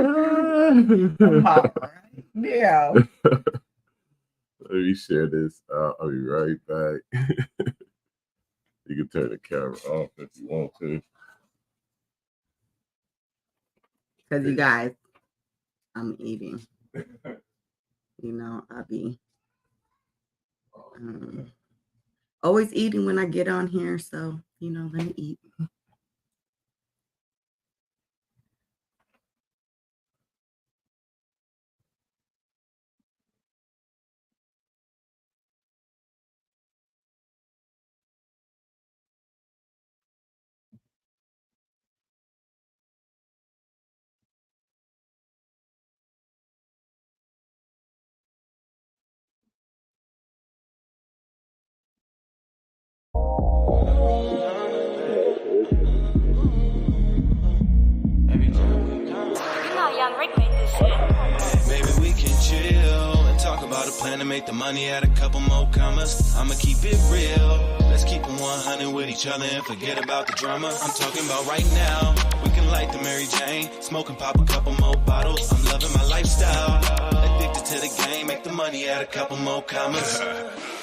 I'm hot right now. Let me share this. I'll be right back. You can turn the camera off if you want to. Because you guys, I'm eating. You know, I be always eating when I get on here. So, you know, let me eat. Maybe we can chill and talk about a plan to make the money, add a couple more commas. I'ma keep it real. Let's keep it 100 with each other and forget about the drama. I'm talking about right now. We can light the Mary Jane, smoke and pop a couple more bottles. I'm loving my lifestyle. Addicted to the game, make the money, add a couple more commas.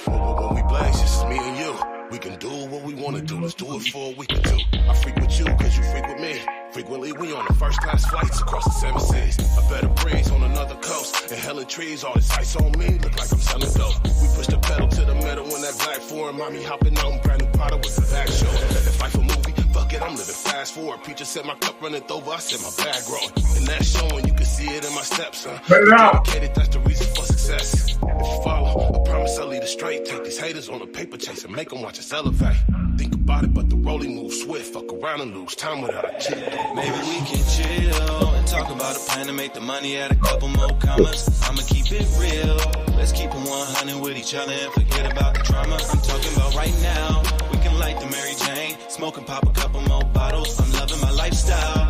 When we blaze, this is me and you. We can do what we wanna do, let's do it for a week or two. I freak with you, cause you freak with me. Frequently we on the first class flights across the 7 seas. A better breeze on another coast. Inhaling trees, all this ice on me, look like I'm selling dope. We push the pedal to the metal in that black foreign. Mommy hopping out, brand new product with the back show. If life a movie, fuck it, I'm living fast forward. Peacher said my cup running over, I said my bag growing. And that's showing, you can see it in my steps, huh? Dedicated, that's the reason for success. If you follow, I promise I'll lead it straight. Take these haters on a paper chase and make them watch us elevate. Think about it, but the rolling moves swift. Fuck around and lose time without a chip. Maybe we can chill and talk about a plan to make the money, add a couple more commas. I'ma keep it real. Let's keep it 100 with each other and forget about the drama. I'm talking about right now. We can light the Mary Jane, smoke and pop a couple more bottles. I'm loving my lifestyle.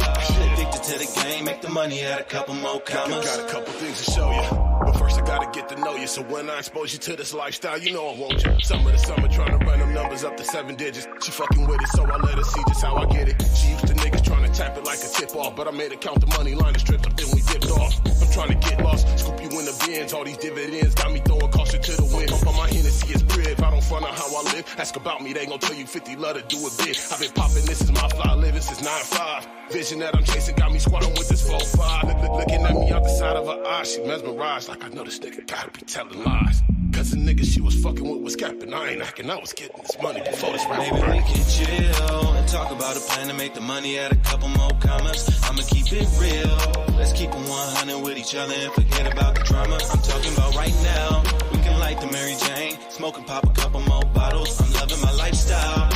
Addicted to the game, make the money, add a couple more commas. Got a couple things to show you. But first I gotta get to know you. So when I expose you to this lifestyle, you know I want you. Summer to summer, trying to run them numbers up to 7 digits. She fucking with it, so I let her see just how I get it. She used to niggas trying to tap it like a tip off, but I made her count the money, line the strips up, then we dipped off. I'm trying to get lost, scoop you in the bins. All these dividends got me throwing caution to the wind. Pump on my Hennessy, it's crib. I don't front on how I live. Ask about me, they gon' tell you 50 love to do it big. I've been popping, this is my fly living since 9-5. Vision that I'm chasing got me squatting with this 4-5. Looking at me out the side of her eye, she mesmerized like I know this nigga gotta be telling lies. Cause the nigga she was fucking with was capping. I ain't acting, I was getting this money before this rap. Maybe we can chill and talk about a plan to make the money, add a couple more commas. I'ma keep it real. Let's keep it 100 with each other and forget about the drama. I'm talking about right now. We can light the Mary Jane, smoke and pop a couple more bottles. I'm loving my lifestyle.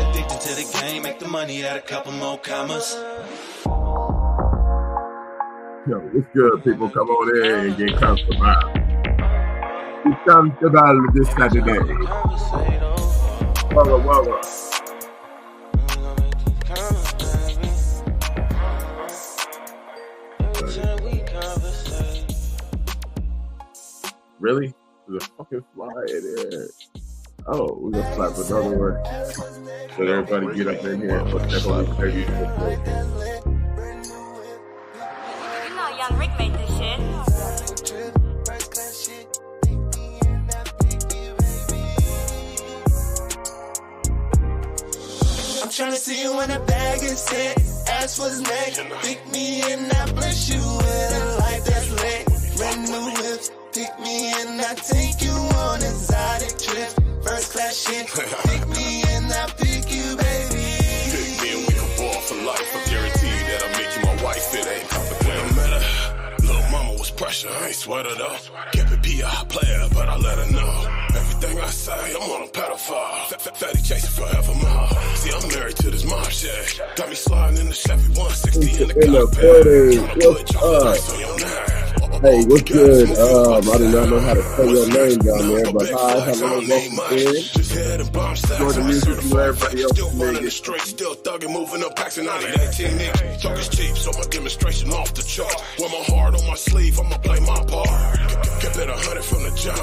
Addicted to the game, make the money, add a couple more commas. Yo, what's good, people? Come on in and get comfortable. Be comfortable this Saturday. Whoa. Really? There's a fucking fly in there. Oh, we're gonna slap another one. Let everybody get up in here and put that on the baby. You know Young Rick made this shit. I'm tryna see you when the bag is set. Ask what's next. Pick me and I bless you with a life that's lit. Brand new whips. Pick me and I take you on exotic trips. First class shit. Pick me and I pick you, baby. Pick me and we can ball for life. I guarantee that I'll make you my wife. It ain't complicated. No matter. Little mama was pressure. I ain't sweat it up. Kept it P.I. player, but I let her know. Everything I say, I'm on a pedophile. Fatty chasing forevermore. See, I'm married to this mob shit. Got me sliding in the Chevy 160 in the cockpit. Tryna put chocolate ice on your neck. Hey, what's good? I do not know how to say your name down there, but hi, hello, welcome in. Enjoy the music you everybody else is making. Still thugging, moving up, packs and 18 niggas. Talk is cheap, so my demonstration off the chart. Wear my heart on my sleeve, I'ma play my part. Kept it 100 from the jump.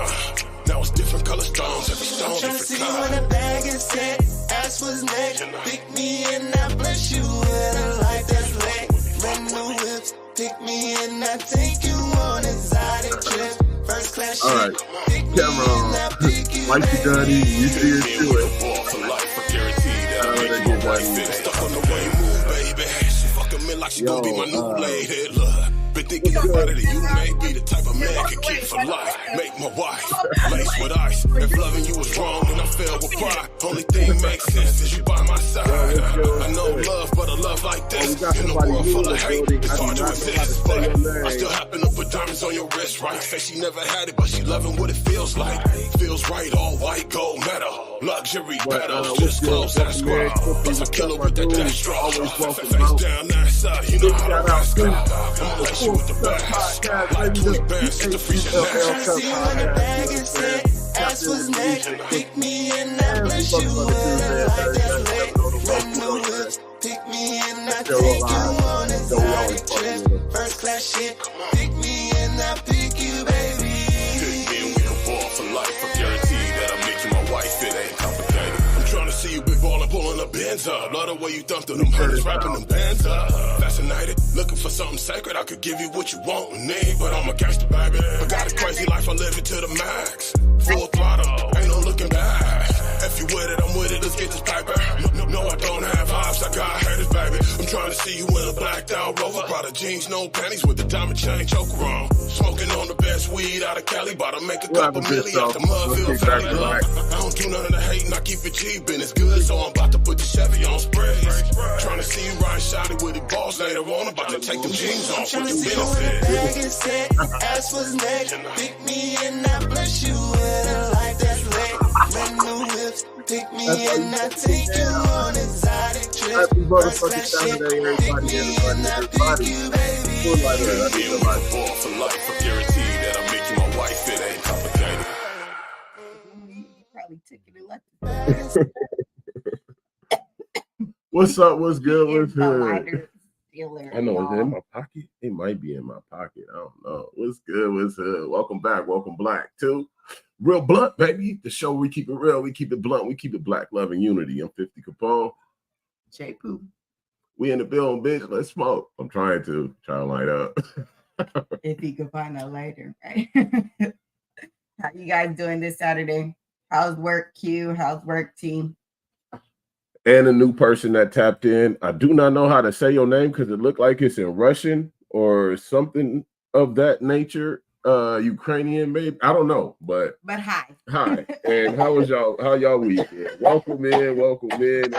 Now it's different color stones, every stone different see you when the bag is set. Ask what's next. Pick me and I bless you with a life that's lit. Brand new whips. Pick me and I take you on exotic trip. First class shit. All right, Pick me camera and I on. pick you, Like you done baby. eating, you see it to it. For life, I guarantee that I'll Let make her my get wife done fit. eating. Stuck on the way you move, baby. She fucking me like she gon' be my new lady. Look, been thinking about it, and you may be the type of man can keep for life. Make my wife lace with ice. If loving you was wrong, then I fell with pride. Only thing makes sense is you by my side. I know love, but a love like this in a world full of hate, it's hard to resist. But I still happen to put diamonds on your wrist, right? Say she never had it, but she loving what it feels like. Feels right, all white, gold metal, luxury pedals, just close that scroll. Plus a killer with that dash straw. Face down that side, you know how to rock. I'ma lace you with the bass, like Louis Bands, the free Tryna see you in the bag and sit. Ass was neck. Pick me and I bless you with a life that's lit. Brand new whips. Pick me and I take you on exotic trip. First class shit. Pick me and I pick you, baby. Pick me and we can ball for life. I guarantee that I'll make you my wife. It ain't complicated. I'm trying to see you big ballin', pulling the bands up. Love the way you thump to them hundreds, rapping them bands up. Fascinated, looking for something sacred. I could give you what you want and need, but I'm a gangster, baby. I got a crazy life, I live it to the max. Full throttle, ain't no looking back. If you with it, I'm with it, let's get this paper. No, I don't have ops, I got haters, baby. I'm trying to see you in a blacked out Rover. Prada jeans, no panties, with the diamond chain choker on. Smoking on the best weed out of Cali, about to make a couple million out the Mudville Valley. I don't do none of the hating, I keep it cheap and it's good, so I'm about to put the Chevy on sprays. Trying to see you ride shotty with the balls later on, about to take them jeans off with Tryna the see you in the benefit. bag and sit. Ass was neck. Pick me and I bless you with a life that's lit. Brand new whips. Pick me and I take you on exotic trip. Happy First motherfucking class shit. Saturday, Pick everybody, me and I pick you, baby. Full like that. I Me think and I we like can ball for life. I guarantee that I'll make you my wife. It ain't complicated. Probably took it and left What's up? What's good? What's the good? lighter stealer. I know, is it in my pocket? It might be in my pocket. I don't know. What's good? What's good? Welcome back. Welcome back to Real Blunt, baby. The show we keep it real, we keep it blunt, we keep it black, love, and unity. I'm 50 Capone. J Poo. We in the building, bitch. Let's smoke. I'm trying to light up. If he could find a lighter, right? How you guys doing this Saturday? How's work, Q? How's work, team? And a new person that tapped in. I do not know how to say your name because it looked like it's in Russian or something of that nature. Ukrainian, maybe. I don't know, but hi. hi. And how y'all weekend? Welcome in, everybody.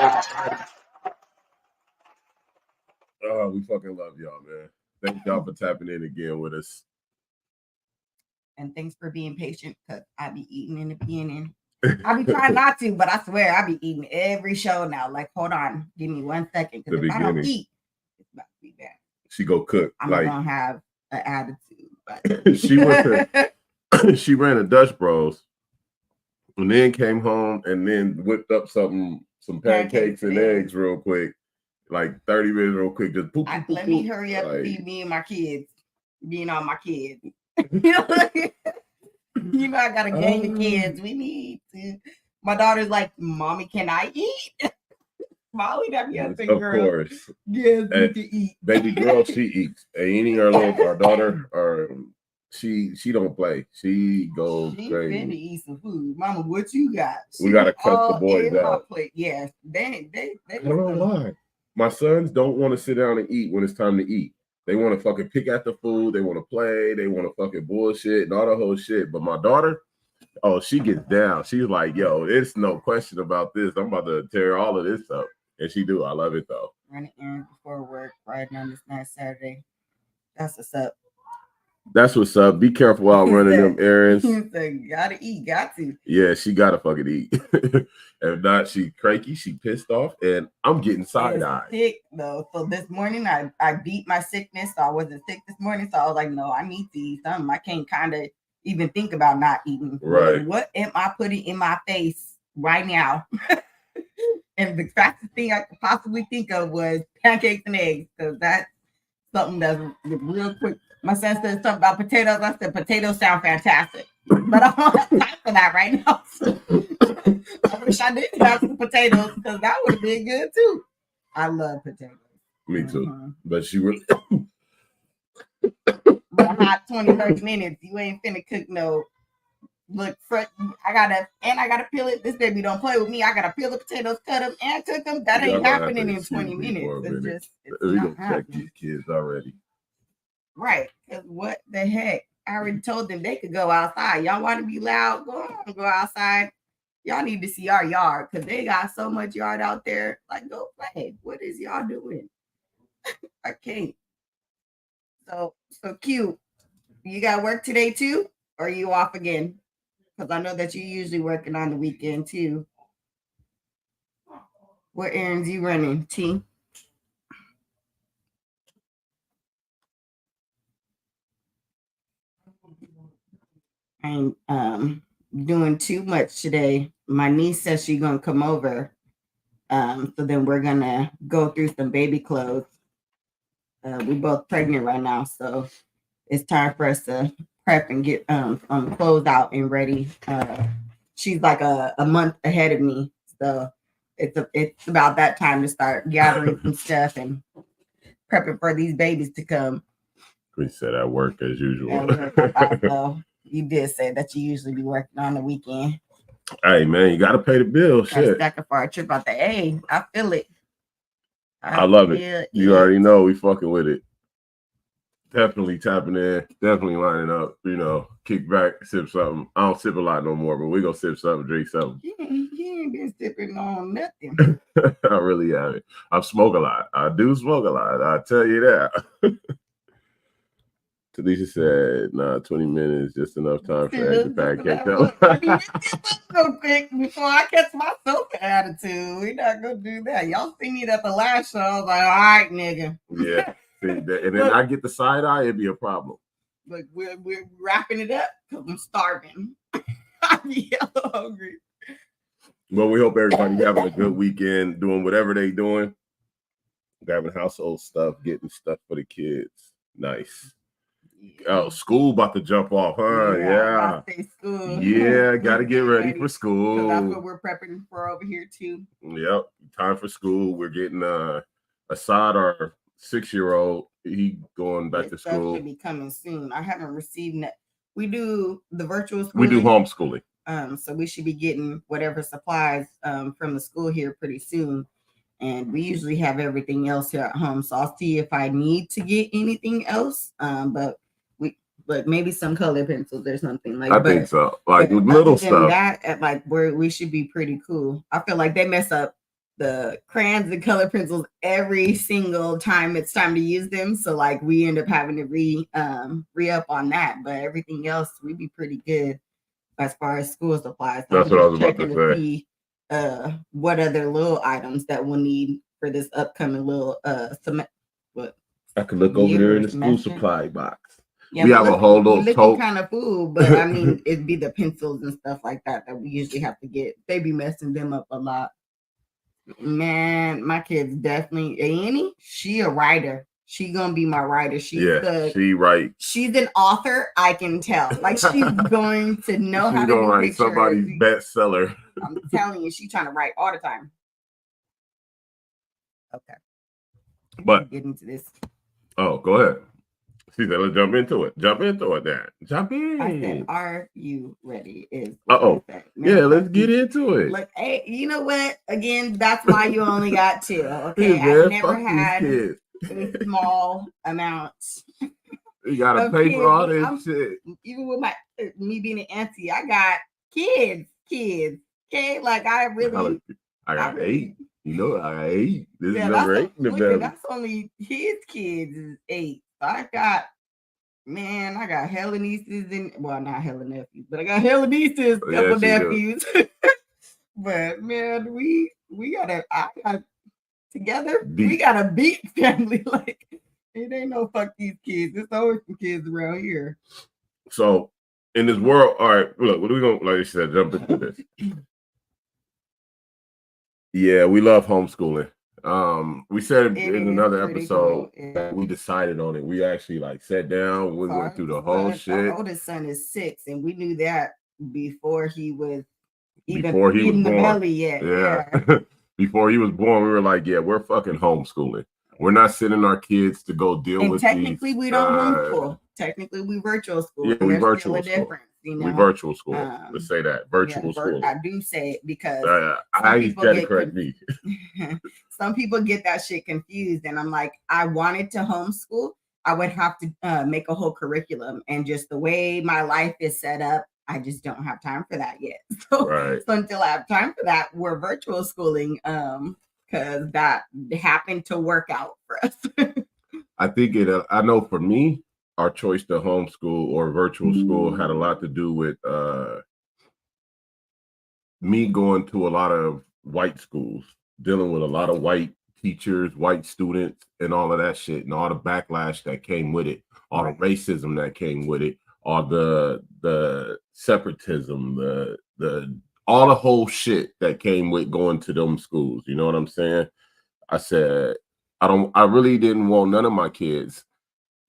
Oh, we fucking love y'all, man. Thank y'all for tapping in again with us. And thanks for being patient because I be eating in the beginning. I be trying not to, but I swear I be eating every show now. Like, hold on, give me 1 second. Because if I don't eat, it's about to be bad. She go cook. I'm like, gonna have an attitude. But she went to, she ran a Dutch Bros and then came home and then whipped up some pancakes and eggs real quick. Like 30 minutes real quick. Just poop, poop, let poop, me hurry up and feed me and my kids. Being on my kids. You know, I gotta gain the kids. We need to. My daughter's like, Mommy, can I eat? Molly, that yes, of girl. course. Yes, you can eat. Baby girl, she eats. Aini, our daughter, she don't play. She goes She crazy. finna eat some food. Mama, what you got? We gotta cut the boys out. Yes, they I don't know why. My sons don't want to sit down and eat when it's time to eat. They want to fucking pick at the food. They want to play. They want to fucking bullshit and all the whole shit. But my daughter, oh, she gets down. She's like, yo, it's no question about this. I'm about to tear all of this up. And she do. I love it, though. Running errands before work, riding on this nice Saturday. That's what's up. That's what's up. Be careful while running them errands. Gotta eat, got to. Yeah, she gotta fucking eat. If not, she cranky, she pissed off, and I'm getting side-eyed. Sick though. So this morning I beat my sickness. So I wasn't sick this morning. So I was like, no, I need to eat something. I can't kind of even think about not eating. Right. What am I putting in my face right now? And the fastest thing I could possibly think of was pancakes and eggs, because that's something that's real quick. My son said something about potatoes. I said potatoes sound fantastic, but I don't have time for that right now. So I wish I didn't have some potatoes, because that would have been good too. I love potatoes. Me too. Mhm. But she really hot 20, 30 minutes. You ain't finna cook no. Look, I gotta peel it. This baby don't play with me. I gotta peel the potatoes, cut them, and cook them. That ain't happening in 20 minutes. It's We not gonna check happening. these kids already. Right. Because what the heck? I already told them they could go outside. Y'all want to be loud? Go on, go outside. Y'all need to see our yard because they got so much yard out there. Like, go play. What is y'all doing? I can't. So cute. You got work today too? Or are you off again? Because I know that you're usually working on the weekend too. What errands you running, T? I'm doing too much today. My niece says she's gonna come over. So then we're gonna go through some baby clothes. We're both pregnant right now, so it's time for us to prep and get clothes out and ready. She's like a month ahead of me, so it's about that time to start gathering some stuff and prepping for these babies to come. We said at work as usual. So you did say that you usually be working on the weekend. Hey man, you gotta pay the bill. Shit. Second for our trip out there. Hey, I feel it. I love it. You already know we fucking with it. Definitely tapping in, definitely lining up, kick back, sip something. I don't sip a lot no more, but we gonna sip something, drink something. He ain't been sipping on nothing. I really haven't. I smoke a lot. I do smoke a lot. I tell you that. Talisha said, nah, 20 minutes, just enough time for eggs and pancakes. Real quick before I catch myself an attitude. We're not gonna do that. Y'all see me at the last show. I was like, all right, nigga. Yeah. And then I get the side eye, it'd be a problem. But we're wrapping it up because I'm starving. I'm yellow hungry. Well, we hope everybody having a good weekend, doing whatever they doing. Grabbing household stuff, getting stuff for the kids. Nice. Oh, school about to jump off, huh? Yeah. School. Yeah, gotta get ready for school. That's what we're prepping for over here too. Yep. Time for school. We're getting Assad, our 6-year-old. He going back to school. Should be coming soon. I haven't received that. We do the virtual school. We do homeschooling. So we should be getting whatever supplies from the school here pretty soon. And we usually have everything else here at home. So I'll see if I need to get anything else. But maybe some color pencils or something like that. I think so. Like little stuff. That like where we should be pretty cool. I feel like they mess up the crayons and color pencils every single time it's time to use them. So like we end up having to re-up on that. But everything else we be pretty good as far as school supplies. So that's what I was about to say. What other little items that we'll need for this upcoming little what I could look over there in the school supply box. Yeah, we have a whole little tote kind of food, but I mean it'd be the pencils and stuff like that we usually have to get. They be messing them up a lot. Man, my kid's definitely Annie. She a writer. She gonna be my writer. She writes. She's an author. I can tell. Like she's going to know how to write pictures. Somebody's bestseller. I'm telling you, she's trying to write all the time. Okay, but get into this. Oh, go ahead. She said, "Let's jump into it. Jump into it, then. Jump in." I said, "Are you ready?" Yeah, let's get into it. Like, hey, you know what? Again, that's why you only got 2. Okay, I've never had a small amounts. You gotta pay for all this shit. Even with me being an auntie, I got kids. Okay, like I got 8. You know, I got 8. This is number 8 in the family. That's only his kids is 8. So I got hella nieces not hella nephews, but I got hella nieces, couple nephews. But man, we gotta together. We got a big family. Like it ain't no fuck these kids. There's always some kids around here. So in this world, all right, look, what are we gonna, like I said, jump into this? Yeah, we love homeschooling. We said in another episode that we decided on it. We actually sat down, we went through the whole shit. Our oldest son is 6, and we knew that before he was in the belly yet. Yeah. Before he was born, we were like, yeah, we're fucking homeschooling. We're not sending our kids to go deal with technically we don't homeschool. technically we virtual school. Yeah, and we there's still virtual a school. difference, you know. We virtual school. Um, Let's say that virtual Yeah, school. I do say it because I ain't people gotta get correct me. some people get that shit confused, and I'm like, I wanted to homeschool. I would have to make a whole curriculum, and just the way my life is set up, I just don't have time for that yet. So, Right. so until I have time for that, we're virtual schooling because that happened to work out for us. I think I know for me, our choice to homeschool or virtual school had a lot to do with me going to a lot of white schools, dealing with a lot of white teachers, white students, and all of that shit, and all the backlash that came with it, all the racism that came with it, all the separatism, the all the whole shit that came with going to them schools. You know what I'm saying? I said, I really didn't want none of my kids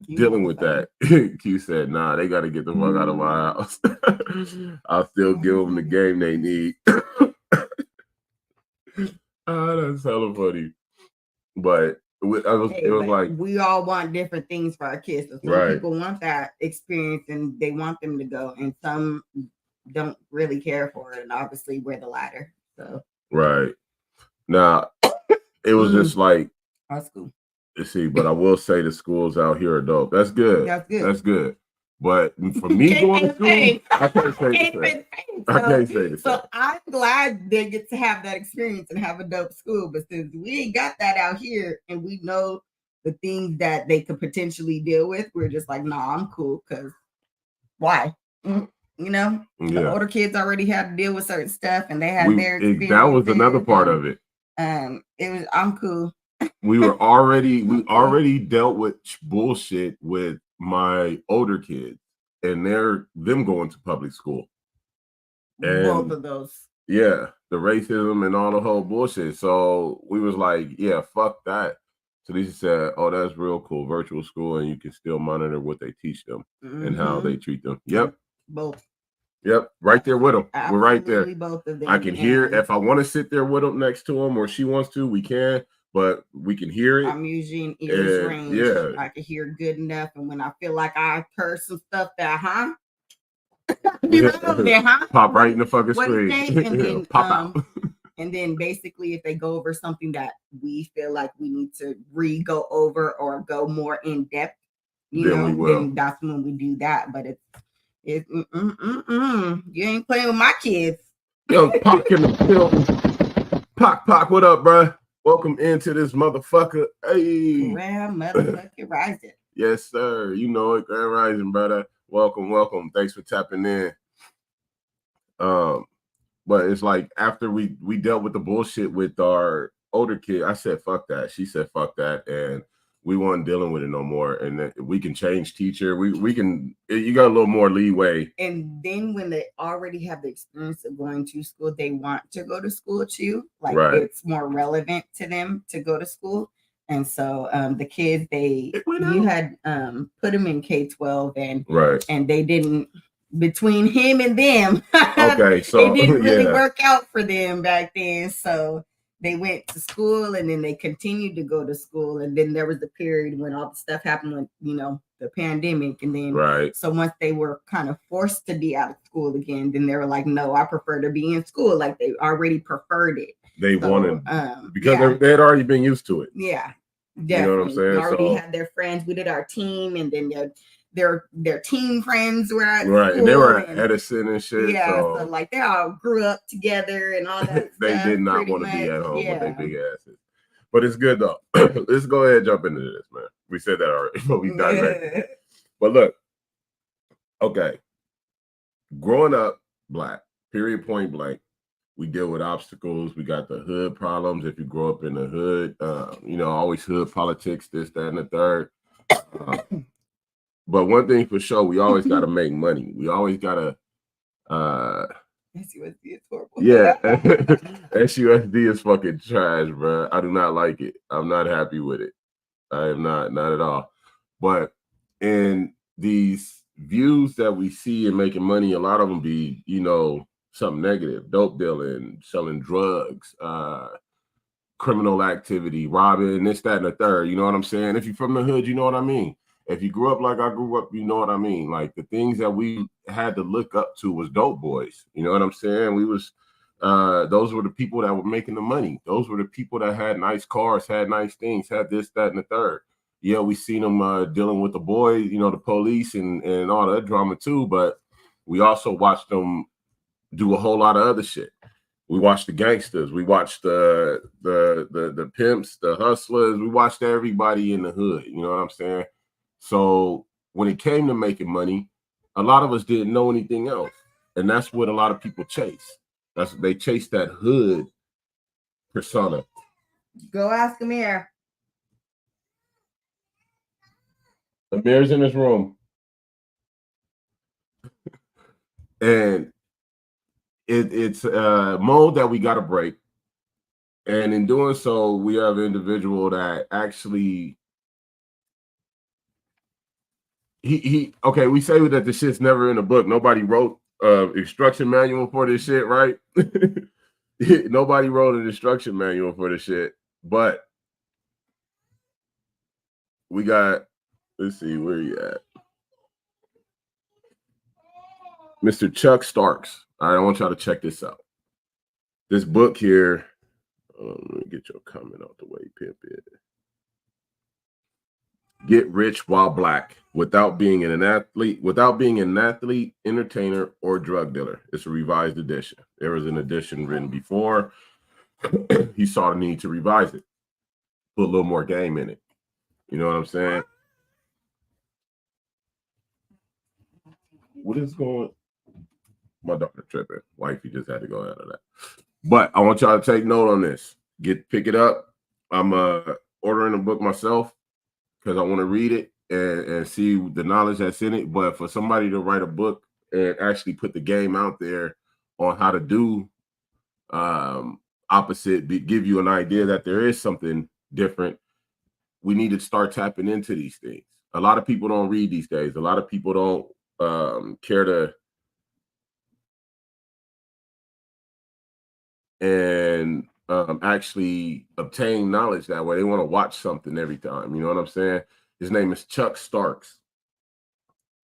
dealing with that. Q said, nah, they got to get the fuck out of my house. I'll still give them the game they need. That's hella funny. But it was like, we all want different things for our kids. So some Right. people want that experience and they want them to go, and some don't really care for it. And obviously, we're the latter. So right. Now, it was just like, that's cool. you see, but I will say the schools out here are dope. That's good. That's good. That's good. But for me going to school, I can't say the same. I can't say the same. So I'm glad they get to have that experience and have a dope school. But since we ain't got that out here and we know the things that they could potentially deal with, we're just like, nah, I'm cool. Because why? You know, the older kids already had to deal with certain stuff and they had their experience. That was another part of it. I'm cool. We already dealt with bullshit with my older kids and them going to public school. And both of those. Yeah, the racism and all the whole bullshit. So we was like, yeah, fuck that. So they said, oh, that's real cool, virtual school, and you can still monitor what they teach them and how they treat them. Yep. Both. Yep, right there with them. Absolutely, we're right there. Both of them. I can hear if I want to sit there with them next to them, or she wants to, we can. But we can hear it. I'm usually in ears range. Yeah. I can hear good enough. And when I feel like I heard some stuff that, Pop right in the fucking what screen. And then, Pop out. And then basically if they go over something that we feel like we need to go over or go more in depth, then that's when we do that. But it's you ain't playing with my kids. Yo, Pac in the building. Pac, what up, bro? Welcome into this motherfucker. Hey. Grand motherfucking rising. Yes, sir. You know it, Grand Rising, brother. Welcome. Thanks for tapping in. But it's like after we dealt with the bullshit with our older kid, I said, fuck that. She said, fuck that. And we weren't dealing with it no more. And we can change teacher. We can, you got a little more leeway. And then when they already have the experience of going to school, they want to go to school too. Like it's more relevant to them to go to school. And so the kids, you had put them in K-12 and they didn't, between him and them, okay, so it didn't really work out for them back then. So they went to school and then they continued to go to school. And then there was a period when all the stuff happened with, the pandemic. And then, so once they were kind of forced to be out of school again, then they were like, no, I prefer to be in school. Like they already preferred it. They wanted, because they had already been used to it. Yeah. Definitely. You know what I'm saying? They already had their friends. We did our team and then their team friends were at school, and they were at and, Edison and shit. Yeah, so like they all grew up together and all that. They stuff, did not want to be at home with their big asses. But it's good though. Let's go ahead and jump into this, man. We said that already, but we digress. But look, okay. Growing up black, period, point blank, we deal with obstacles. We got the hood problems. If you grow up in the hood, always hood politics, this, that, and the third. But one thing for sure, we always got to make money. We always got to. SUSD is horrible. Yeah, SUSD is fucking trash, bro. I do not like it. I'm not happy with it. I am not at all. But in these views that we see in making money, a lot of them be, something negative, dope dealing, selling drugs, criminal activity, robbing, this, that, and the third. You know what I'm saying? If you're from the hood, you know what I mean. If you grew up like I grew up, you know what I mean. Like the things that we had to look up to was dope boys. You know what I'm saying? We was those were the people that were making the money. Those were the people that had nice cars, had nice things, had this, that, and the third. Yeah, we seen them dealing with the boys, you know, the police and all that drama too. But we also watched them do a whole lot of other shit. We watched the gangsters. We watched the pimps, the hustlers. We watched everybody in the hood. You know what I'm saying? So when it came to making money, a lot of us didn't know anything else, and that's what a lot of people chase. They chase that hood persona. Go ask Amir. Amir's in his room, and it's a mode that we got to break. And in doing so, we have an individual that actually okay, we say that the shit's never in a book. Nobody wrote instruction manual for this shit, right? Nobody wrote an instruction manual for this shit. But we got, let's see, where you at? Mr. Chuck Starks. All right, I want y'all to check this out. This book here, let me get your comment out the way, Pimp it. Get Rich While Black without being an athlete, entertainer, or drug dealer. It's a revised edition. There was an edition written before. He saw the need to revise it, put a little more game in it. You know what I'm saying? What is going? My daughter tripping. Wifey just had to go out of that. But I want y'all to take note on this. Pick it up. I'm ordering a book myself because I want to read it and see the knowledge that's in it. But for somebody to write a book and actually put the game out there on how to do opposite, give you an idea that there is something different, we need to start tapping into these things. A lot of people don't read these days. A lot of people don't care to and actually obtain knowledge that way. They want to watch something every time. You know what I'm saying? His name is Chuck Starks.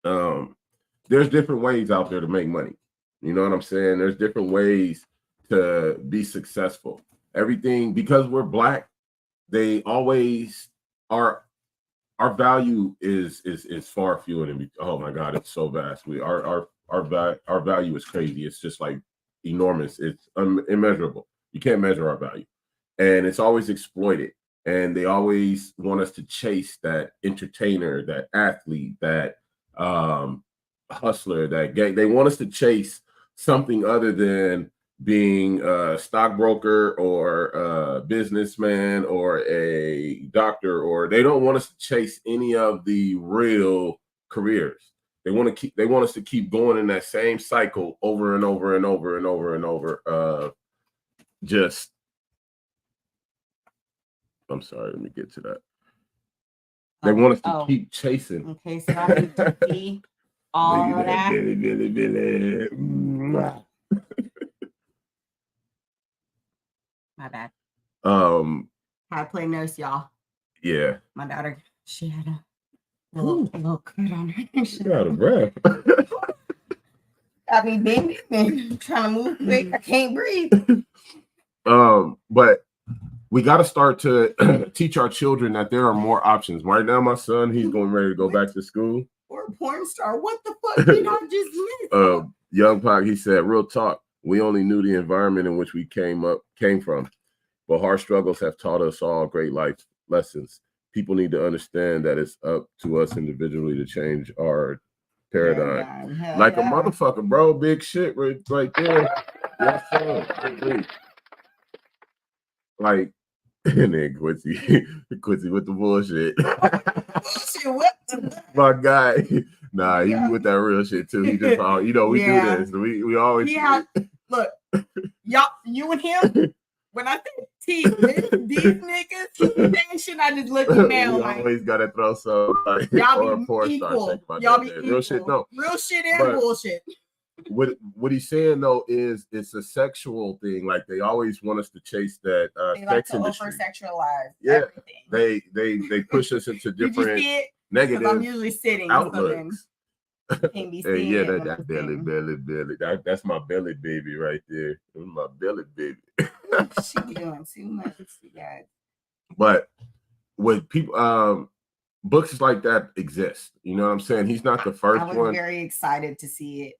There's different ways out there to make money. You know what I'm saying? There's different ways to be successful. Everything, because we're Black, they always are. Our value is far fewer than. Oh my God, it's so vast. Our value is crazy. It's just like enormous. It's immeasurable. You can't measure our value, and it's always exploited. And they always want us to chase that entertainer, that athlete, that hustler, that gang. They want us to chase something other than being a stockbroker or a businessman or a doctor, or they don't want us to chase any of the real careers. They want us to keep going in that same cycle over and over and over and over and over. I'm sorry, let me get to that. They want us to keep chasing. Okay, so I need to see all of that. Billy. My bad. I play nurse, y'all. Yeah. My daughter, she had a little cut on her. She got a breath. I mean, baby, I'm trying to move quick. I can't breathe. But we got to start to teach our children that there are more options. Right now, my son, he's going ready to go back to school. Or a porn star. What the fuck did I just miss? Young Pac, he said, real talk. We only knew the environment in which we came from, but hard struggles have taught us all great life lessons. People need to understand that it's up to us individually to change our paradigm. Like a motherfucker, bro. Big shit right there. Yes, sir. Like, and then Quincy with the bullshit. My guy. Nah, he with that real shit too. He just all, we do this. We always look, y'all, you and him. When I think these niggas, shit, I just look at them we like, always gotta throw some y'all be equal. Y'all be equal. Real shit, no. Real shit and bullshit. What he's saying though is it's a sexual thing. Like they always want us to chase that they sex like to industry. over-sexualize everything. They They push us into different. Because I'm negative usually sitting. So then outlooks. you can't be Hey, seeing yeah, it when that I'm belly, sitting. that's my belly baby right there. That's my belly baby. She be doing too much, you guys. But with people, books like that exist. You know what I'm saying? He's not the first I was one. very excited to see it.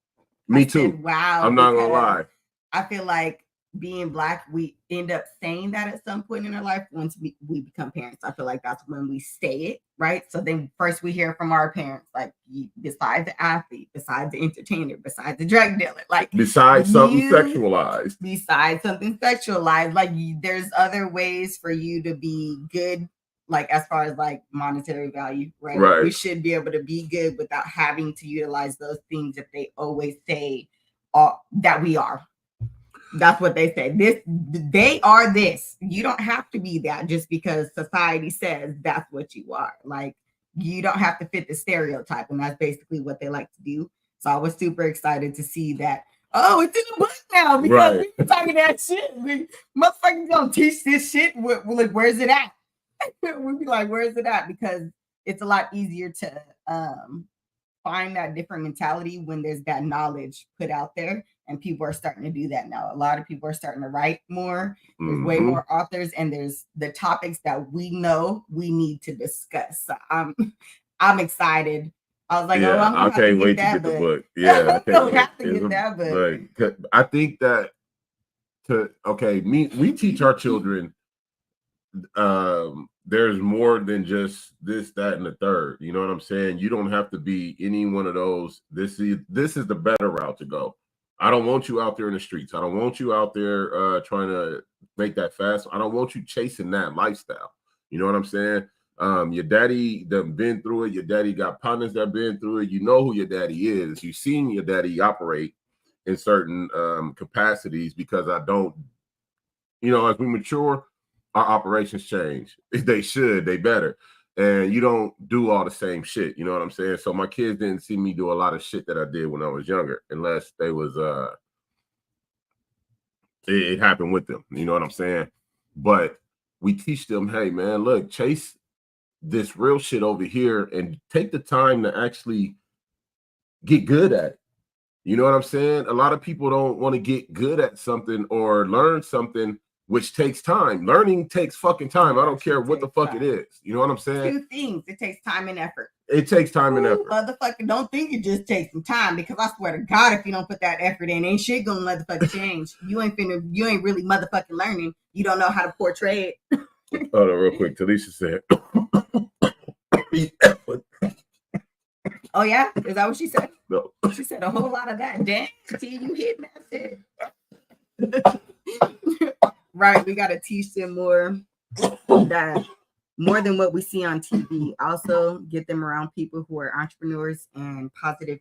Me I too. said, wow. I'm not gonna because lie. I feel like being Black, we end up saying that at some point in our life once we become parents. I feel like that's when we say it, right? So then first we hear from our parents, like besides the athlete, besides the entertainer, besides the drug dealer, like Besides something sexualized. besides something sexualized, like there's other ways for you to be good, like as far as like monetary value, right? Right. We should be able to be good without having to utilize those things that they always say that we are. That's what they say. They are this. You don't have to be that just because society says that's what you are. Like you don't have to fit the stereotype, and that's basically what they like to do. So I was super excited to see that. Oh, it's in the book now because Right. we were talking that shit. We motherfuckers gonna teach this shit. We're like, where's it at? We'd be like, where's it at? Because it's a lot easier to find that different mentality when there's that knowledge put out there, and people are starting to do that now. A lot of people are starting to write more. There's way more authors, and there's the topics that we know we need to discuss. So I'm excited. I was like, Yeah, I can't wait to get the book. Yeah, I can't have to get that book. Like, I think that we teach our children there's more than just this, that, and the third. You know what I'm saying? You don't have to be any one of those. This is the better route to go. I don't want you out there in the streets. I don't want you out there trying to make that fast. I don't want you chasing that lifestyle. You know what I'm saying? Your daddy done been through it. Your daddy got partners that been through it. You know who your daddy is. You've seen your daddy operate in certain capacities, because as we mature, our operations change. They should, they better. And you don't do all the same shit. You know what I'm saying? So my kids didn't see me do a lot of shit that I did when I was younger, unless they was it happened with them. You know what I'm saying? But we teach them, hey man, look, chase this real shit over here and take the time to actually get good at it. You know what I'm saying? A lot of people don't want to get good at something or learn something, which takes time. Learning takes fucking time. I don't care what the fuck it is. You know what I'm saying? Two things. It takes time and effort. It takes time and effort. Motherfucker, don't think it just takes some time, because I swear to God, if you don't put that effort in, ain't shit gonna motherfucking change. You ain't really motherfucking learning. You don't know how to portray it. Hold on real quick. Talisha said. Oh yeah? Is that what she said? No. She said a whole lot of that. Damn, T, you hitting that shit. Right, we gotta teach them more than what we see on TV. Also, get them around people who are entrepreneurs and positive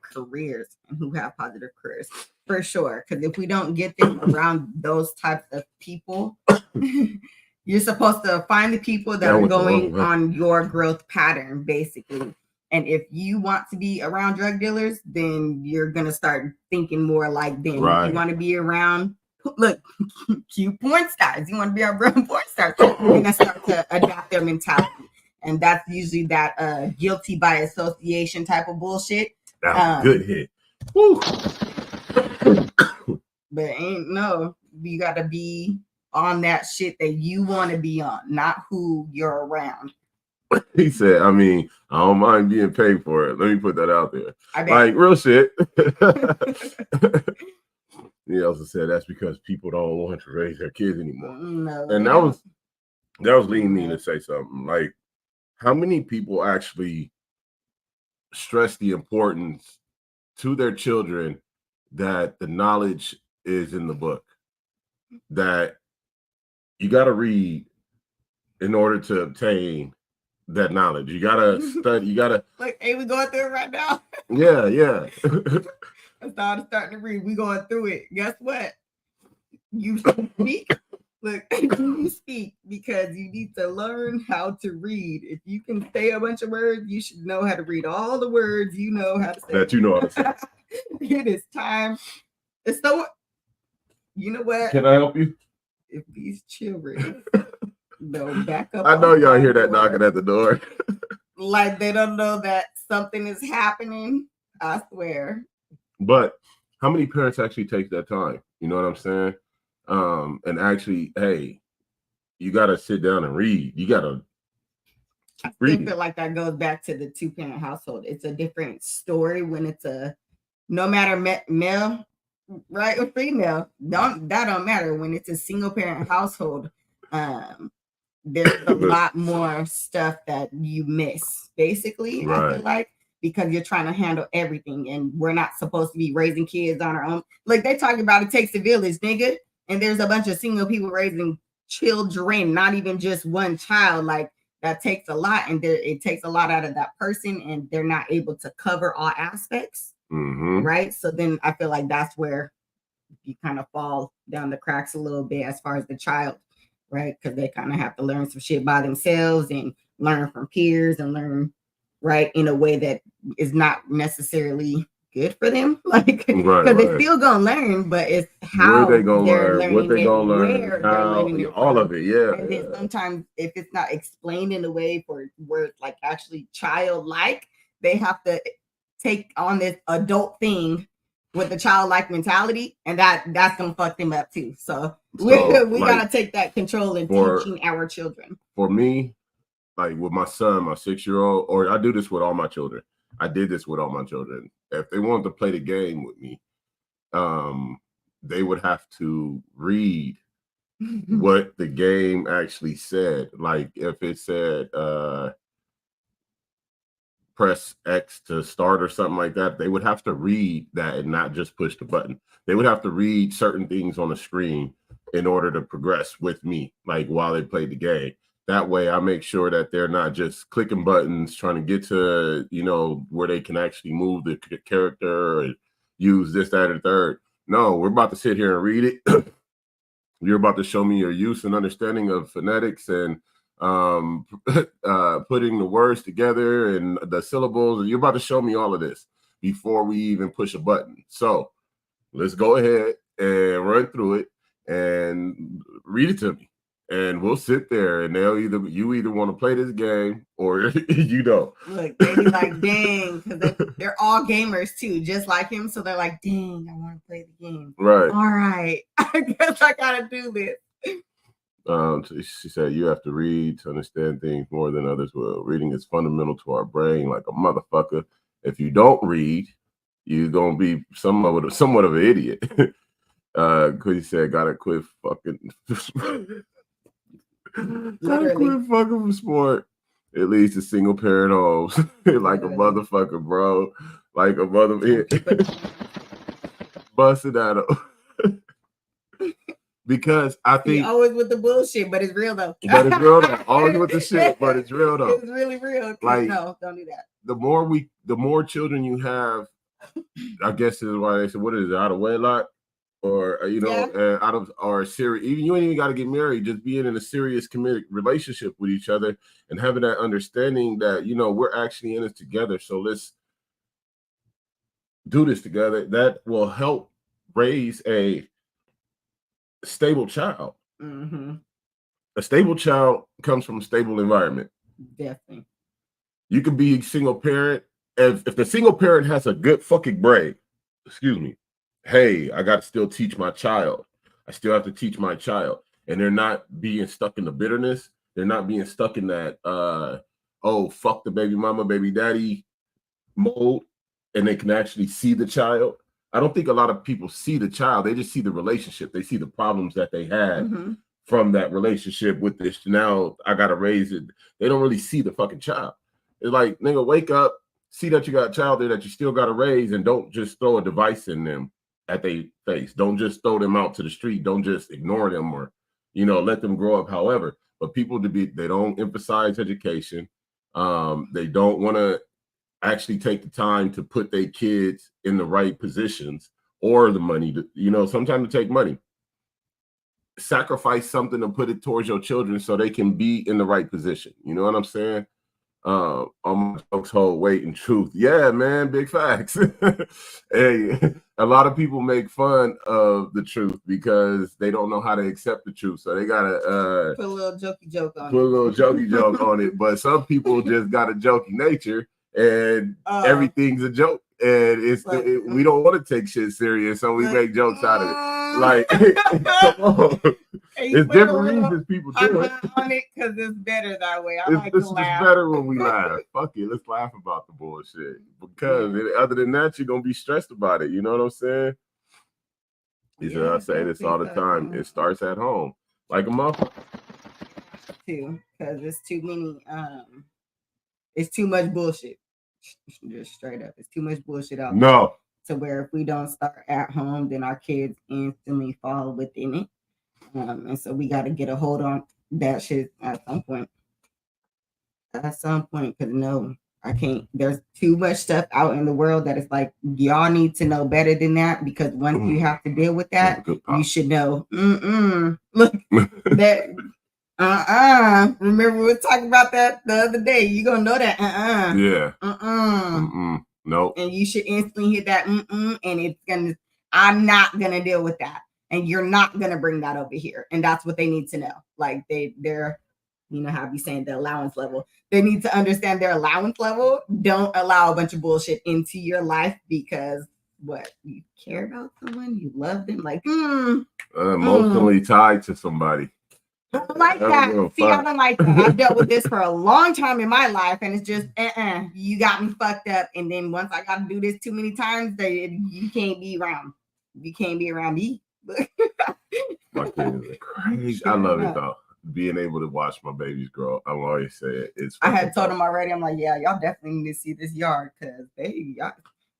careers, and who have positive careers for sure. Because if we don't get them around those types of people, you're supposed to find the people that are going on your growth pattern, basically. And if you want to be around drug dealers, then you're gonna start thinking more like them. Right. If you want to be around, look, cute porn stars. You want to be around porn stars. You're gonna start to adapt their mentality, and that's usually that guilty by association type of bullshit. That was a good hit. Woo. But you gotta be on that shit that you want to be on, not who you're around. He said, I mean, I don't mind being paid for it. Let me put that out there. Like real shit. He also said that's because people don't want to raise their kids anymore. No, and that was leading me to say something. Like, how many people actually stress the importance to their children that the knowledge is in the book? That you got to read in order to obtain that knowledge. You gotta study. You gotta. Like, hey, we going through it right now. Yeah. I started starting to read. We going through it. Guess what? You speak. Look, you speak because you need to learn how to read. If you can say a bunch of words, you should know how to read all the words you know how to say. That you know how to say. It is time. It's so. You know what? Can I help you? If these children don't back up. I know y'all hear that knocking at the door. like they don't know that something is happening. I swear. But how many parents actually take that time? You know what I'm saying? And actually, hey, you got to sit down and read. You got to I read. still feel like that goes back to the 2-parent household. It's a different story when it's a no matter male, right, or female. Don't matter when it's a single parent household. There's a lot more stuff that you miss, basically. Right. I feel like, because you're trying to handle everything, and we're not supposed to be raising kids on our own. Like they talk about, it takes a village, nigga. And there's a bunch of single people raising children, not even just one child. Like that takes a lot, and it takes a lot out of that person, and they're not able to cover all aspects. Right. So then I feel like that's where you kind of fall down the cracks a little bit as far as the child, right? Because they kind of have to learn some shit by themselves and learn from peers and learn right in a way that is not necessarily good for them. Like, because they're still gonna learn, but it's how where they gonna they're learn, what they gonna learn, how, all of it, yeah. And then sometimes if it's not explained in a way for where it's like actually childlike, they have to take on this adult thing with the childlike mentality, and that's gonna fuck them up too. So we like, gotta take that control in teaching our children. For me, like with my son, my 6-year-old, or I do this with all my children. I did this with all my children. If they wanted to play the game with me, they would have to read what the game actually said. Like if it said press X to start or something like that, they would have to read that and not just push the button. They would have to read certain things on the screen in order to progress with me, like while they played the game. That way I make sure that they're not just clicking buttons trying to get to, you know, where they can actually move the character and use this, that, and third. No, we're about to sit here and read it. You're about to show me your use and understanding of phonetics and putting the words together and the syllables. And you're about to show me all of this before we even push a button. So let's go ahead and run through it and read it to me. And we'll sit there, and you either want to play this game or you don't. Look, they be like, dang, because they're all gamers too, just like him. So they're like, dang, I want to play the game. Right. All right. I guess I gotta do this. She said you have to read to understand things more than others will. Reading is fundamental to our brain, like a motherfucker. If you don't read, you're gonna be somewhat of an idiot. Because he said, gotta quit fucking. Gotta quit fucking for sport. It leads to single parent homes. Like a motherfucker, bro. Like a motherfucker. Busted at him. Because I think he always with the bullshit, but it's real though. But it's real though. Always with the shit, but it's real though. It's really real. Like, no, don't do that. The more children you have, I guess is why they said, what is it, out of wedlock? Or out of or serious, even you ain't even got to get married, just being in a serious committed relationship with each other and having that understanding that, you know, we're actually in this together. So let's do this together. That will help raise a stable child. Mm-hmm. A stable child comes from a stable environment. Definitely. You could be a single parent. If the single parent has a good fucking brain, hey, I got to still teach my child. I still have to teach my child. And they're not being stuck in the bitterness. They're not being stuck in that, oh, fuck the baby mama, baby daddy mode. And they can actually see the child. I don't think a lot of people see the child. They just see the relationship. They see the problems that they had from that relationship with this. Now I got to raise it. They don't really see the fucking child. It's like, nigga, wake up, see that you got a child there that you still got to raise, and don't just throw a device in them at their face. Don't just throw them out to the street. Don't just ignore them or, you know, let them grow up however. But people they don't emphasize education. They don't want to actually take the time to put their kids in the right positions or the money to, you know, sometimes to take money. Sacrifice something and put it towards your children so they can be in the right position. You know what I'm saying? All my jokes hold weight and truth. Yeah, man, big facts. Hey, a lot of people make fun of the truth because they don't know how to accept the truth. So they gotta Put a little jokey joke on put a it. little jokey joke on it. But some people just got a jokey nature and everything's a joke. And we don't want to take shit serious, so we make jokes out of it. Like, come on. It's different reasons people do it. On it because it's better that way. I It's like to just laugh. better when we laugh. Fuck it, let's laugh about the bullshit. Because other than that, you're gonna be stressed about it. You know what I'm saying? I say this all the time. It starts at home, like a motherfucker. Too, because it's too many. It's too much bullshit. Just straight up, it's too much bullshit out there. No, To where if we don't start at home, then our kids instantly fall within it. And so we got to get a hold on that shit at some point. Because no, I can't. There's too much stuff out in the world that is like, y'all need to know better than that, because once you have to deal with that, you should know. Look, that. Remember we were talking about that the other day. You're gonna know that. Yeah. Nope. And you should instantly hit that. And it's gonna. I'm not gonna deal with that, and you're not gonna bring that over here. And that's what they need to know. Like they're, you know how I be saying the allowance level. They need to understand their allowance level. Don't allow a bunch of bullshit into your life because what, you care about someone, you love them, like emotionally tied to somebody. I don't like that. See, I don't like that. I've dealt with this for a long time in my life, and it's just you got me fucked up. And then once I got to do this too many times, you can't be around. You can't be around me. My kids are crazy. I love it though. Being able to watch my babies grow. I always say it's. I had told them already. I'm like, yeah, y'all definitely need to see this yard, because when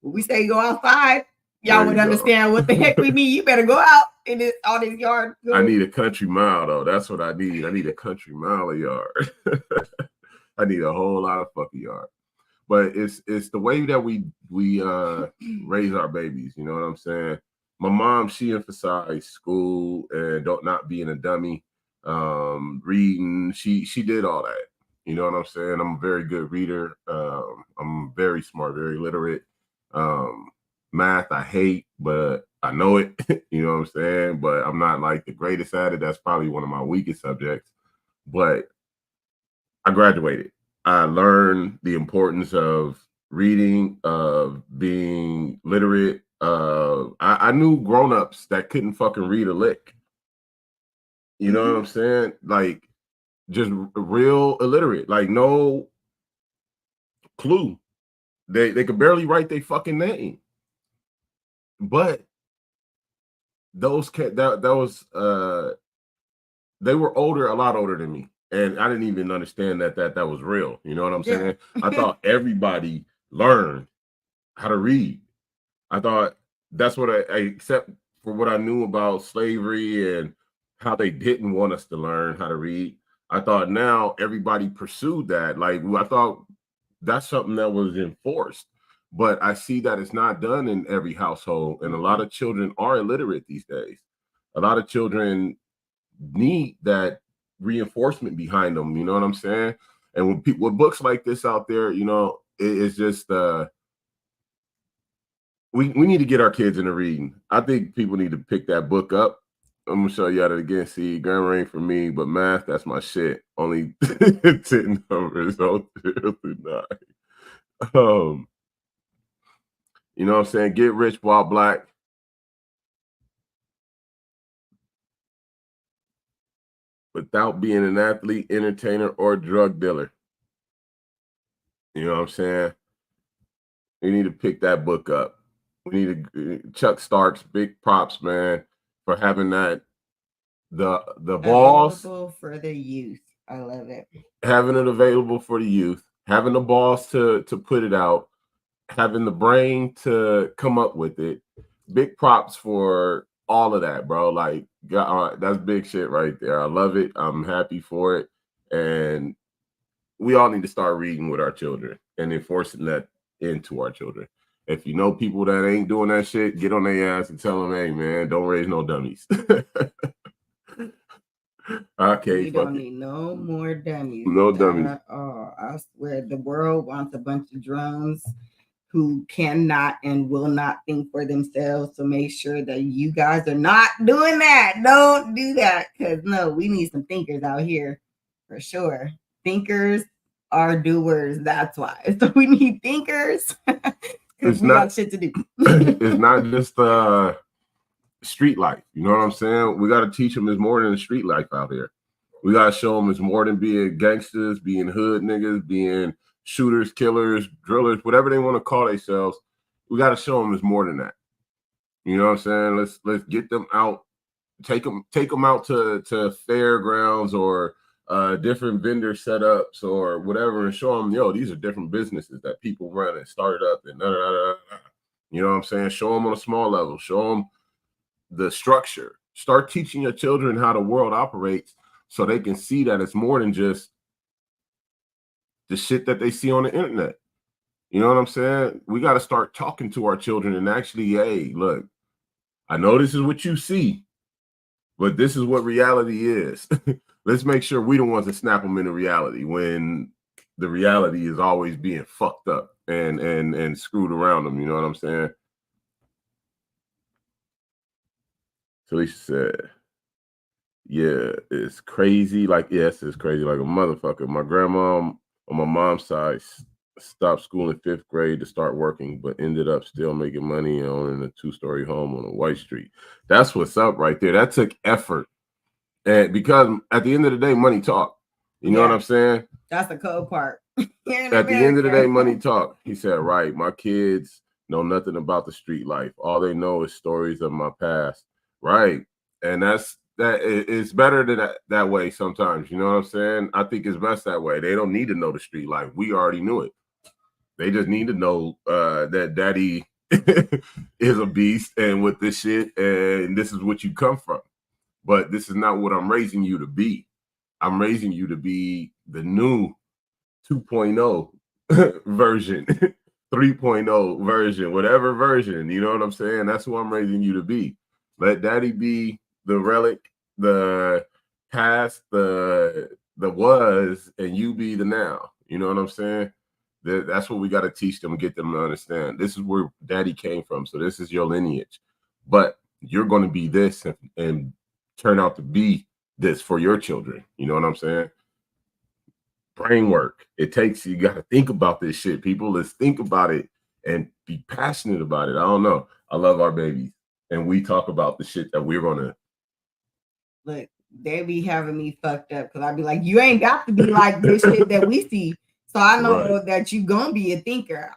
we say go outside, y'all would understand what the heck we mean. You better go out in all this yard. I need a country mile though. That's what I need. I need a country mile of yard. I need a whole lot of fucking yard. But it's the way that we raise our babies. You know what I'm saying? My mom, she emphasized school and not being a dummy. Reading, she did all that. You know what I'm saying? I'm a very good reader. I'm very smart, very literate. Math I hate, but I know it. You know what I'm saying? But I'm not like the greatest at it. That's probably one of my weakest subjects. But I graduated. I learned the importance of reading, of being literate. I knew grown-ups that couldn't fucking read a lick. You know what I'm saying? Like, just real illiterate, like no clue. They could barely write their fucking name. But those they were older, a lot older than me, and I didn't even understand that was real. You know what I'm saying? I thought everybody learned how to read. I thought that's what I except for what I knew about slavery and how they didn't want us to learn how to read. I thought now everybody pursued that. Like, I thought that's something that was enforced. But I see that it's not done in every household. And a lot of children are illiterate these days. A lot of children need that reinforcement behind them. You know what I'm saying? And with books like this out there, you know, it's just we need to get our kids into reading. I think people need to pick that book up. I'm gonna show y'all that again. See, grammar ain't for me, but math, that's my shit. Only 10 numbers, 0 through 9. You know what I'm saying? Get rich while black. Without being an athlete, entertainer, or drug dealer. You know what I'm saying? We need to pick that book up. We need to Chuck Starks, big props, man, for having that the balls available for the youth. I love it. Having it available for the youth, having the balls to put it out, having the brain to come up with it. Big props for all of that, bro. Like, that's big shit right there. I love it. I'm happy for it. And we all need to start reading with our children and enforcing that into our children. If you know people that ain't doing that shit, get on their ass and tell them, hey, man, don't raise no dummies. All I We can't don't fucking. need no more dummies. No dummies. I swear, the world wants a bunch of drones who cannot and will not think for themselves. So make sure that you guys are not doing that. Don't do that, because no, we need some thinkers out here for sure. Thinkers are doers. That's why. So we need thinkers because It's we not- got shit to do. It's not just street life. You know what I'm saying? We got to teach them it's more than the street life out here. We got to show them it's more than being gangsters, being hood niggas, being shooters, killers, drillers, whatever they want to call themselves. We got to show them it's more than that. You know what I'm saying? Let's get them out, take them out to fairgrounds or different vendor setups or whatever, and show them, yo, these are different businesses that people run and started up and you know what I'm saying? Show them on a small level. Show them the structure. Start teaching your children how the world operates so they can see that it's more than just the shit that they see on the internet. You know what I'm saying? We got to start talking to our children and actually, hey, look, I know this is what you see, but this is what reality is. Let's make sure we don't want to snap them into reality when the reality is always being fucked up and screwed around them. You know what I'm saying? Felicia said, yeah, it's crazy. Like, yes, it's crazy like a motherfucker. My grandma on my mom's side stopped school in 5th grade to start working, but ended up still making money and owning a 2-story home on a White Street. That's what's up right there. That took effort. And because at the end of the day, money talk. You know what I'm saying? That's the cold part. At the end of the day, money talk. He said, right, my kids know nothing about the street life. All they know is stories of my past. Right. And it's better than that way sometimes. You know what I'm saying? I think it's best that way. They don't need to know the street life. We already knew it. They just need to know that daddy is a beast and with this shit, and this is what you come from. But this is not what I'm raising you to be. I'm raising you to be the new 2.0 version, 3.0 version, whatever version. You know what I'm saying? That's who I'm raising you to be. Let daddy be the relic, the past, the was, and you be the now. You know what I'm saying? That's what we got to teach them and get them to understand. This is where daddy came from. So this is your lineage. But you're going to be this and turn out to be this for your children. You know what I'm saying? Brain work. It takes, you got to think about this shit, people. Let's think about it and be passionate about it. I don't know. I love our babies. And we talk about the shit that we're going to. Look, they be having me fucked up because I'd be like, you ain't got to be like this shit that we see. So I know that you going to be a thinker.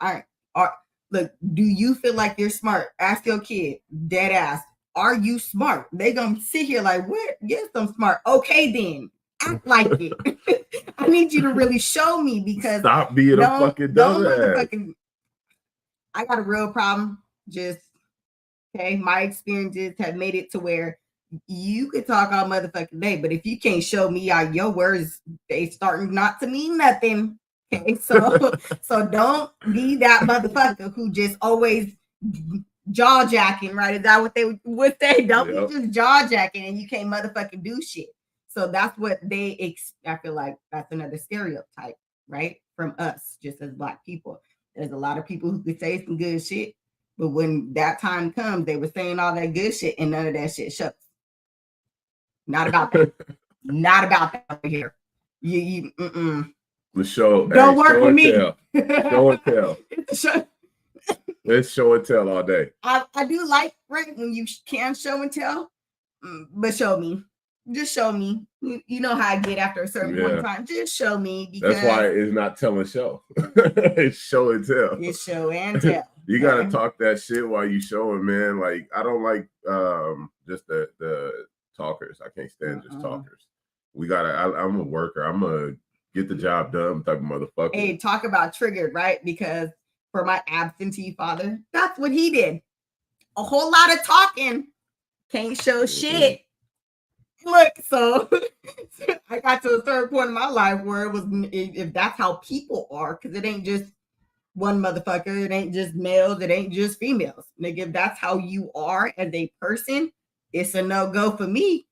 Look, do you feel like you're smart? Ask your kid, dead ass, are you smart? They going to sit here like, what? Yes, I'm smart. Okay, then. Act like it. I need you to really show me because stop being a fucking dumbass. I got a real problem. Just, okay, my experiences have made it to where you could talk all motherfucking day, but if you can't show me how your words, they starting not to mean nothing. Okay, so don't be that motherfucker who just always jaw jacking, right? Is that what they would say? Don't be just jaw jacking and you can't motherfucking do shit. So that's what I feel like that's another stereotype, right? From us, just as Black people. There's a lot of people who could say some good shit, but when that time comes, they were saying all that good shit and none of that shit shows. Not about that. Not about that over here. Let's show. Don't work with me. Show and tell. Let's show and tell all day. I do like when you can show and tell, but show me. Just show me. You know how I get after a certain point in time. Just show me. Because that's why it's not tell and show. It's show and tell. It's show and tell. You gotta talk that shit while you showing, man. Like I don't like just the talkers. I can't stand just talkers. We gotta. I'm a worker. I'm a get the job done type of motherfucker. Hey, talk about triggered, right? Because for my absentee father, that's what he did. A whole lot of talking, can't show shit. Look, so I got to a certain point in my life where it was, if that's how people are, because it ain't just one motherfucker, it ain't just males, it ain't just females. Nigga, if that's how you are as a person, it's a no-go for me.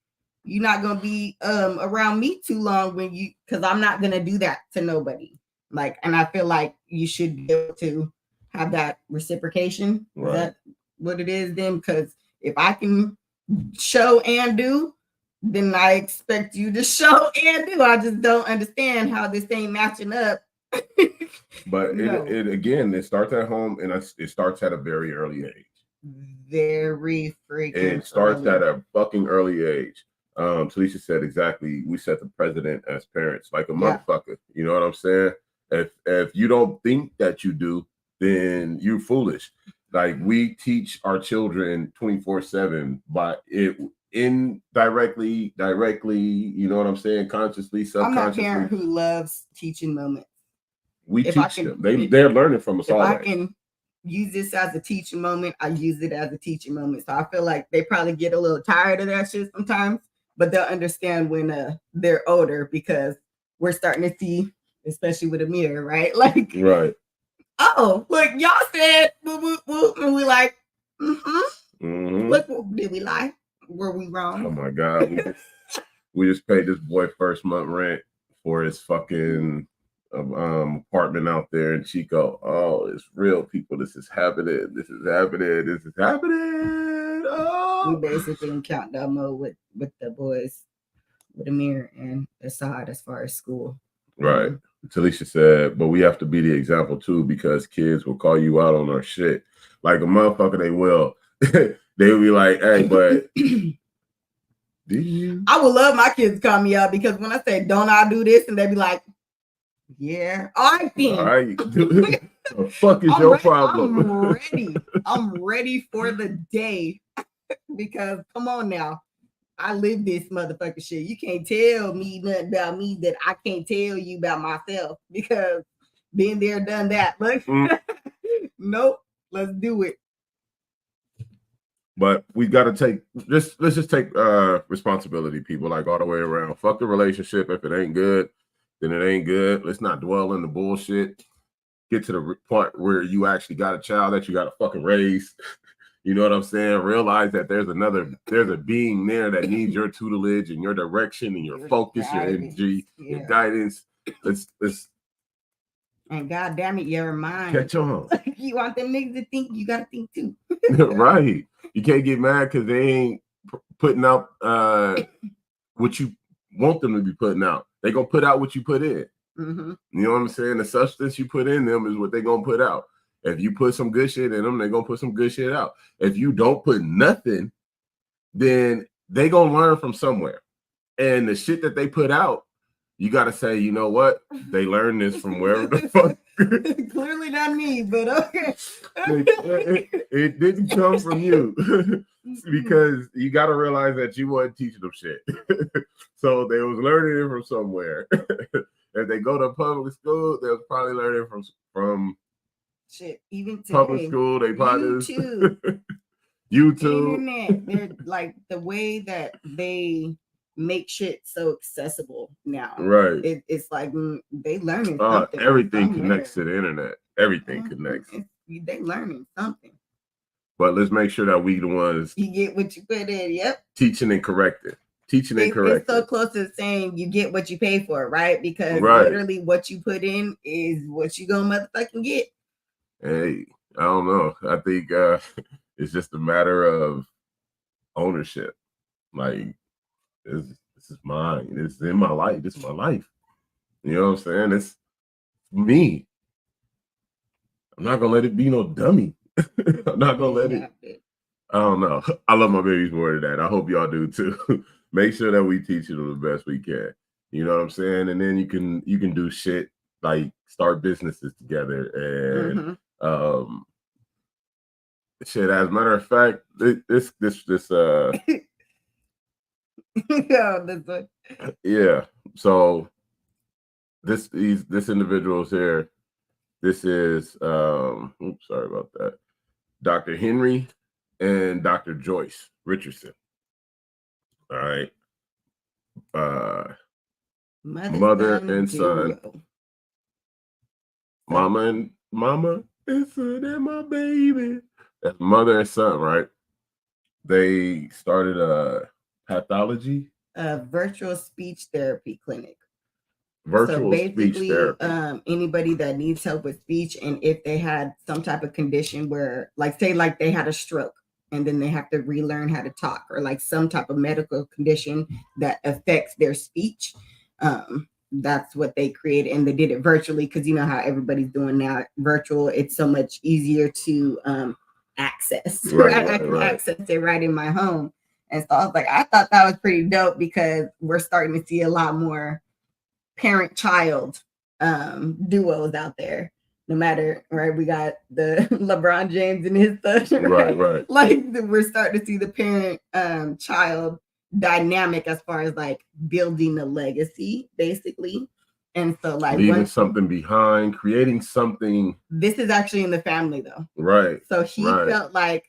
you're not gonna be around me too long because I'm not gonna do that to nobody. Like, and I feel like you should be able to have that reciprocation. Right. Is that what it is then? Because if I can show and do, then I expect you to show and do. I just don't understand how this ain't matching up. But No. it again, it starts at home, and it starts at a very early age. Very freaking. It starts early. at a fucking early age. Talisha said exactly. We set the precedent as parents, like a motherfucker. You know what I'm saying? If you don't think that you do, then you're foolish. Like, we teach our children 24/7 by it indirectly, directly. You know what I'm saying? Consciously, I'm that subconsciously. parent who loves teaching moments. We If I teach can- them. They're learning from us If all. I can use this as a teaching moment, I use it as a teaching moment. So I feel like they probably get a little tired of that shit sometimes, but they'll understand when they're older, because we're starting to see, especially with Amir, right? Like, Right. oh, look, y'all said whoop, whoop, whoop, and we like, Mhm. look, did we lie? Were we Oh wrong? my God. We just paid this boy first month rent for his fucking apartment out there in Chico. Oh, it's real, people. This is happening. This is happening. This is happening. We Oh. basically in countdown mode with the boys, with Amir and Assad as far as school. Right. Talisha said, but we have to be the example too, because kids will call you out on our shit. Like a motherfucker, they will. They'll be like, hey, but did you? I would love my kids to call me out, because when I say, don't I do this? And they be like, yeah, all right then. All right. The fuck is I'm your ready, problem? I'm ready for the day, because come on now. I live this motherfucking shit. You can't tell me nothing about me that I can't tell you about myself, because been there, done that. Like, nope, let's do it. But we got to take let's just take responsibility, people, like all the way around. Fuck the relationship. If it ain't good, then it ain't good. Let's not dwell in the bullshit. Get to the point where you actually got a child that you got to fucking raise. You know what I'm saying? Realize that there's a being there that needs your tutelage and your direction and your focus, your energy, your guidance. Let's and God damn it, your mind. catch on. You want them niggas to think, you gotta think too. Right. You can't get mad because they ain't putting out what you want them to be putting out. They gonna put out what you put in. Mm-hmm. You know what I'm saying? The substance you put in them is what they gonna put out. If you put some good shit in them, they're gonna put some good shit out. If you don't put nothing, then they gonna learn from somewhere. And the shit that they put out, you gotta say, you know what? They learned this from wherever the fuck. Clearly not me, but okay. It didn't come from you. Because you got to realize that you weren't teaching them shit. So they was learning it from somewhere. If they go to public school, they'll probably learn it from shit. Even today, public school. They probably YouTube. Internet. They're like the way that they make shit so accessible now. Right. It's like they learning something. Everything somewhere. connects to the internet. Everything connects. They learning something. But let's make sure that we the ones You get what you put in. Yep. teaching and correcting. Teaching and It's correcting. so close to saying you get what you pay for, right? Because Right. literally what you put in is what you gonna motherfucking get. Hey, I don't know. I think it's just a matter of ownership. Like, this is mine. This is in my life. This is my life. You know what I'm saying? It's me. I'm not gonna let it be no dummy. I'm not gonna let it. I don't know. I love my babies more than that. I hope y'all do too. Make sure that we teach them the best we can. You know what I'm saying? And then you can do shit like start businesses together and shit. As a matter of fact, this yeah. So this individual's here. This is sorry about that. Dr. Henry and Dr. Joyce Richardson. All right. Mother and son. Mama and son and my baby. That's mother and son, right? They started a pathology a virtual speech therapy clinic. Virtual speech therapy. Anybody that needs help with speech, and if they had some type of condition where, like, say, like they had a stroke and then they have to relearn how to talk, or like some type of medical condition that affects their speech, that's what they created, and they did it virtually because you know how everybody's doing now virtual. It's so much easier to access. I can access it right in my home, and so I was like, I thought that was pretty dope because we're starting to see a lot more parent-child duos out there. No matter, right? We got the LeBron James and his son, right. Like we're starting to see the parent-child dynamic as far as like building a legacy, basically. And so, like, leaving something behind, creating something. This is actually in the family, though. Right. So he felt like,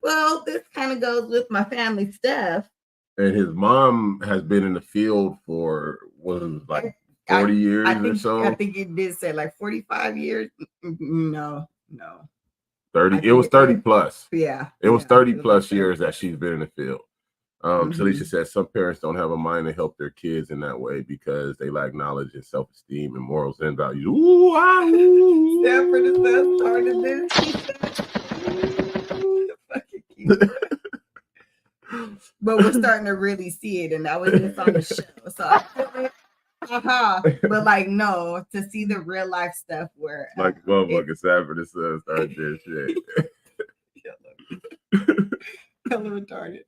well, this kind of goes with my family stuff. And his mom has been in the field for like 40 years or so. I think he did say like 45 years. No. 30. It was 30 plus. Yeah. It was 30 plus years that she's been in the field. Talisha said some parents don't have a mind to help their kids in that way because they lack knowledge and self-esteem and morals and values. Ooh, Stanford is the start of this. But we're starting to really see it, and that was just on the show. So I feel like, but like, no, to see the real life stuff where like motherfucking Stanford is started this shit. Hella retarded.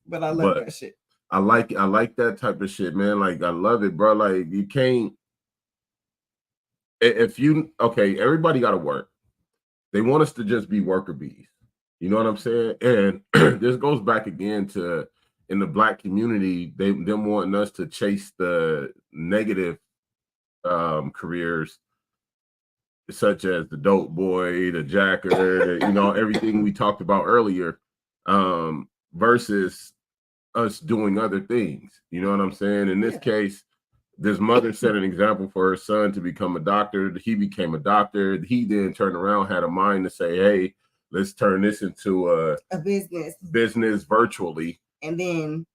But I love that shit. I like that type of shit, man. Like, I love it, bro. Like, you can't. Everybody got to work. They want us to just be worker bees. You know what I'm saying? And this goes back again to in the Black community, them wanting us to chase the negative careers, such as the dope boy, the jacker, everything we talked about earlier, versus us doing other things. You know what I'm saying? In this case, this mother set an example for her son to become a doctor. He became a doctor. He then turned around, had a mind to say, hey, let's turn this into a business virtually. And then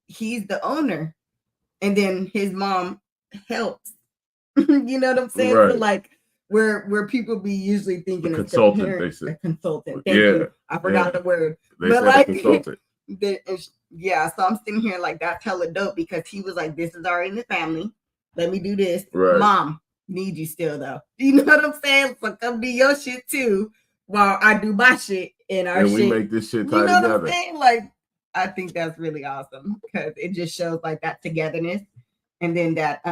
he's the owner. And then his mom helps. You know what I'm saying? Right. So like where people be usually thinking a consultant, they say. A consultant. Thank you. I forgot the word. They said like, a consultant. So I'm sitting here like that's hella dope because he was like, this is already in the family. Let me do this. Right. Mom, need you still though. You know what I'm saying? So come do your shit too while I do my shit and our shit. We make this shit tie together. What I'm saying? Like, I think that's really awesome because it just shows like that togetherness. And then that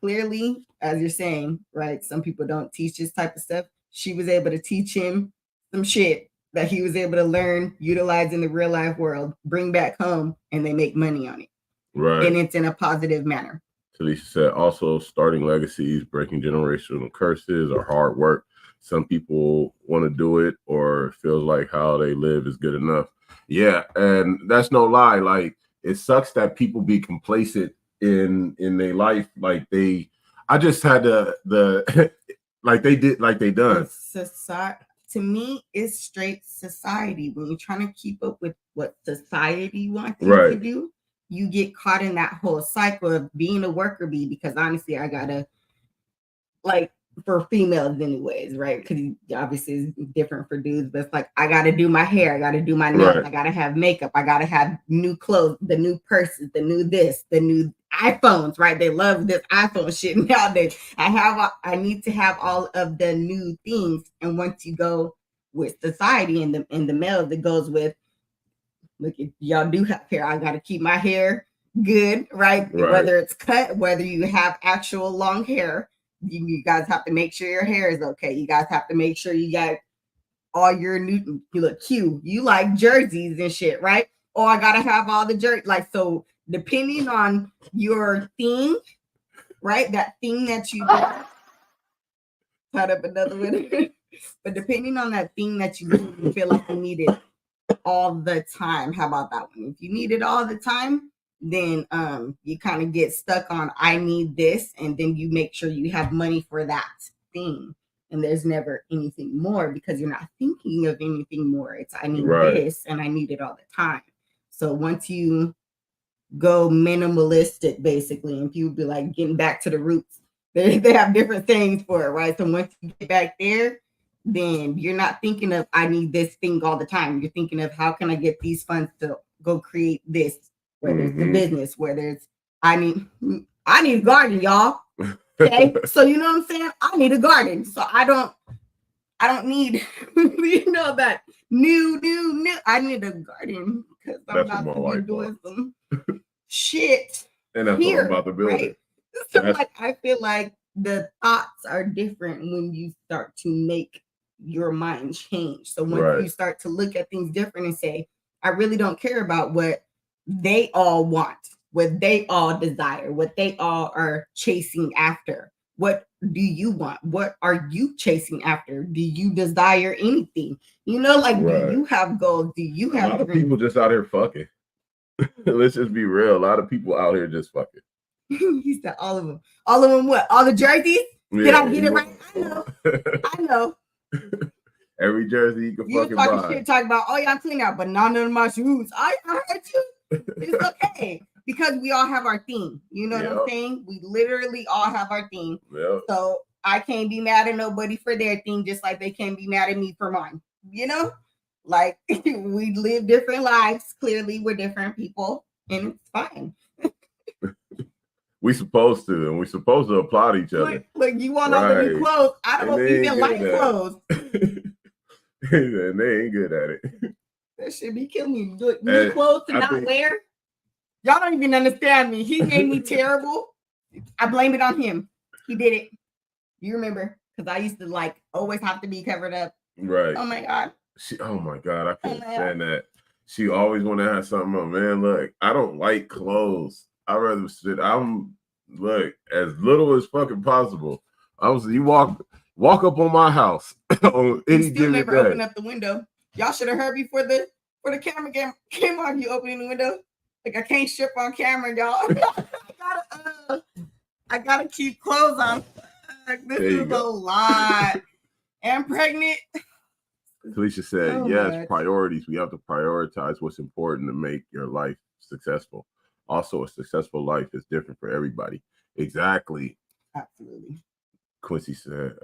clearly, as you're saying, right, some people don't teach this type of stuff. She was able to teach him some shit that he was able to learn, utilize in the real life world, bring back home, and they make money on it. Right. And it's in a positive manner. Talisha said, also starting legacies, breaking generational curses are hard work. Some people want to do it or feels like how they live is good enough. Yeah, and that's no lie. Like, it sucks that people be complacent in their life. Like I just had the like they did, like they done. Society, to me, it's straight society. When you're trying to keep up with what society wants you to do, you get caught in that whole cycle of being a worker bee. Because honestly, I gotta, like, for females anyways, right? Because obviously it's different for dudes, but it's like, I got to do my hair, I got to do my nails, I got to have makeup, I got to have new clothes, the new purses, the new this, the new iPhones, right? They love this iPhone shit nowadays. I need to have all of the new things. And once you go with society and the male that goes with, look, if y'all do have hair, I got to keep my hair good, right? Whether it's cut, whether you have actual long hair, you guys have to make sure your hair is okay. You guys have to make sure you got all your new, you look cute. You like jerseys and shit, right? Oh, I gotta have all the jerseys. Like, so depending on your thing, right? That thing that you got, cut up another one. But depending on that thing that you do, you feel like you need it all the time. How about that one? If you need it all the time, then you kind of get stuck on I need this, and then you make sure you have money for that thing, and there's never anything more because you're not thinking of anything more. It's I need this and I need it all the time. So once you go minimalistic, basically, and people be like getting back to the roots, they have different things for it, right? So once you get back there, then you're not thinking of I need this thing all the time. You're thinking of how can I get these funds to go create this, whether it's the business, whether it's I need a garden, y'all. Okay, so you know what I'm saying? I need a garden, so I don't need that new. I need a garden because I'm That's what about my to be wife doing some shit And that's here, what I'm about to build right? it. So That's- like I feel like the thoughts are different when you start to make your mind change. So once Right. you start to look at things different and say, I really don't care about what they all want, what they all desire, what they all are chasing after. What do you want? What are you chasing after? Do you desire anything? Like, Right. do you have goals? Do you A have lot of dreams? people just out here fucking. Let's just be real. A lot of people out here just fucking. He said all of them. All of them what? All the jerseys? Did I get it right? I know. Every jersey you can You was fucking talking buy. shit, talking about, oh yeah, I'm clean out, but none of my shoes. I heard you. It's okay. Because we all have our theme. You know what I'm Yep. saying? We literally all have our theme. Yep. So I can't be mad at nobody for their thing, just like they can't be mad at me for mine. Like we live different lives. Clearly, we're different people, and it's fine. We supposed to, and we supposed to applaud each other. Look, you want all the new Right. clothes. I And don't they ain't even good like at it. clothes. And they ain't good at it. That should be killing me. New And clothes to I not think- wear. Y'all don't even understand me. He made me terrible. I blame it on him. He did it. You remember? Because I used to always have to be covered up. Right. Oh my God. Oh my God, I couldn't my God. stand that. She always want to have something on. Man, look, I don't like clothes. I rather sit. Look as little as fucking possible. You walk up on my house on any You still given never day. open up the window. Y'all should have heard me for the camera came on. You opening the window. Like I can't strip on camera, y'all. I gotta keep clothes on. This There you is a go. lot. I'm pregnant. Talisha said, So yes, much. priorities. We have to prioritize what's important to make your life successful. Also, a successful life is different for everybody. Exactly. Absolutely. Quincy said,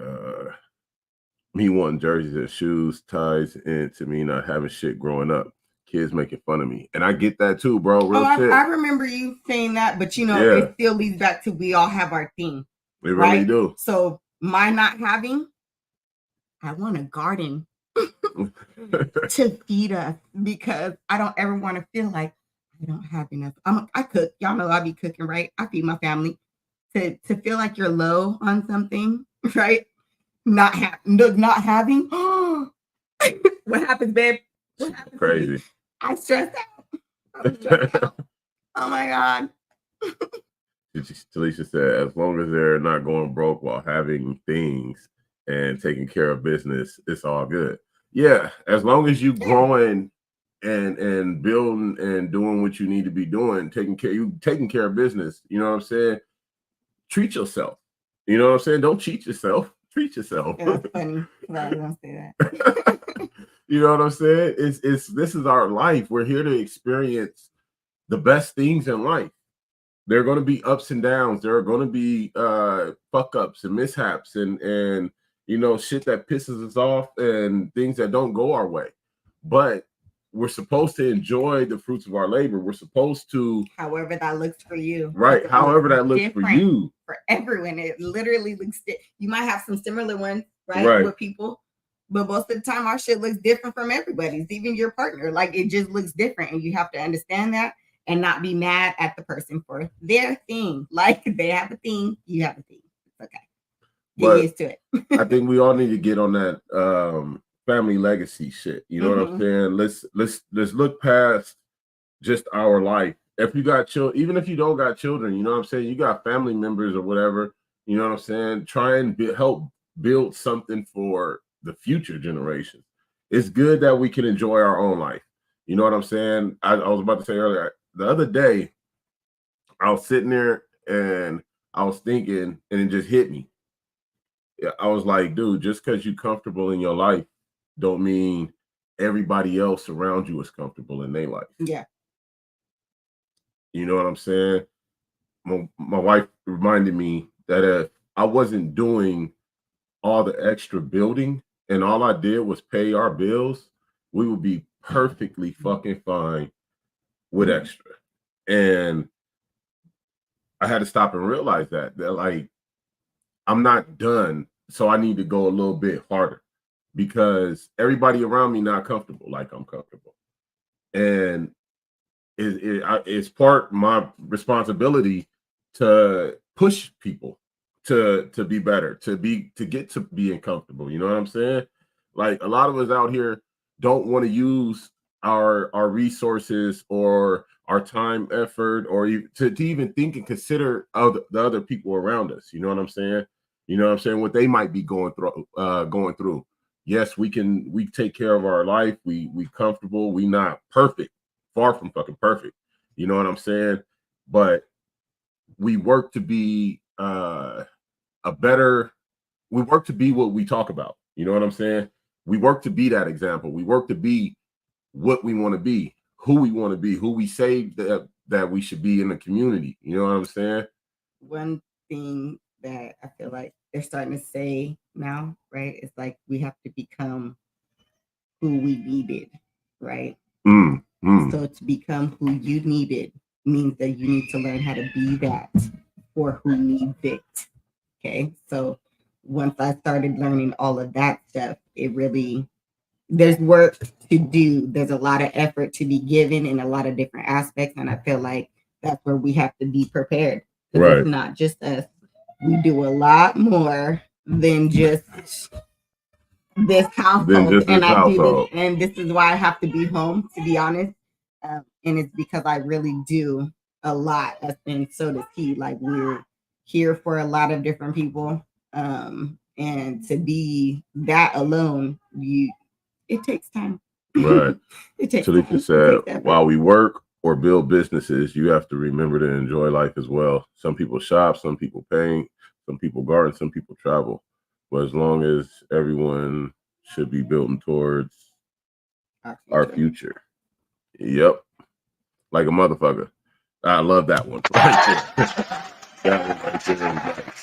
me wanting jerseys and shoes ties into me not having shit growing up. Kids making fun of me. And I get that too, bro. Real shit. I remember you saying that, but Yeah. it still leads back to we all have our thing. They really right? do. So my not having, I want a garden to feed us because I don't ever want to feel like I don't have enough. I cook. Y'all know I be cooking, right? I feed my family. To feel like you're low on something, right? Not having. What happens, babe? What happens to me? Crazy. I stressed out. I'm stressed out. Oh my God. Talisha said, as long as they're not going broke while having things and taking care of business, it's all good. Yeah, as long as you growing and building and doing what you need to be doing, taking care of business, you know what I'm saying? Treat yourself. You know what I'm saying? Don't cheat yourself. Treat yourself. Yeah, that's funny. I don't say that. You know what I'm saying? This is our life. We're here to experience the best things in life. There are going to be ups and downs. There are going to be fuck ups and mishaps and shit that pisses us off and things that don't go our way. But we're supposed to enjoy the fruits of our labor. We're supposed to, However that looks for you. right? It However that looks for different you. For everyone, it literally looks. You might have some similar ones, right? Right. With people, but most of the time, our shit looks different from everybody's. Even your partner, like it just looks different, and you have to understand that and not be mad at the person for their thing. Like they have a thing, you have a thing. It's okay. Get used to it. I think we all need to get on that family legacy shit. You know what I'm saying? Let's look past just our life. If you got children, even if you don't got children, you know what I'm saying? You got family members or whatever, you know what I'm saying? Try and help build something for the future generations. It's good that we can enjoy our own life. You know what I'm saying? I was about to say earlier, the other day, I was sitting there and I was thinking, and it just hit me. I was like, dude, just because you're comfortable in your life don't mean everybody else around you is comfortable in their life. Yeah. You know what I'm saying? My wife reminded me that if I wasn't doing all the extra building and all I did was pay our bills, we would be perfectly fucking fine with extra. And I had to stop and realize that like I'm not done, so I need to go a little bit harder because everybody around me not comfortable like I'm comfortable. And it's part my responsibility to push people to be better, to get to being comfortable. You know what I'm saying? Like a lot of us out here don't want to use our resources or our time, effort, or to even think and consider the other people around us. You know what I'm saying? You know what I'm saying? What they might be going through. Yes, we take care of our life. We comfortable. We not perfect. Far from fucking perfect. You know what I'm saying? But we work to be we work to be what we talk about. You know what I'm saying? We work to be that example. We work to be what we want to be, who we want to be, who we say that we should be in the community. You know what I'm saying? One thing that I feel like they're starting to say now, right? It's like we have to become who we needed, right? So to become who you needed means that you need to learn how to be that for who needs it. Okay. So once I started learning all of that stuff, it really, there's work to do. There's a lot of effort to be given in a lot of different aspects. And I feel like that's where we have to be prepared. Right. It's not just us. We do a lot more than just this household. And I do this, and this is why I have to be home, to be honest. And it's because I really do a lot, and so does he. Like we're here for a lot of different people, and to be that alone, it takes time. Right. It takes. Talika said, while we work or build businesses, you have to remember to enjoy life as well. Some people shop, some people paint, some people garden, some people travel. But as long as everyone should be building towards our future. Yep. Like a motherfucker. I love that one. That one right there.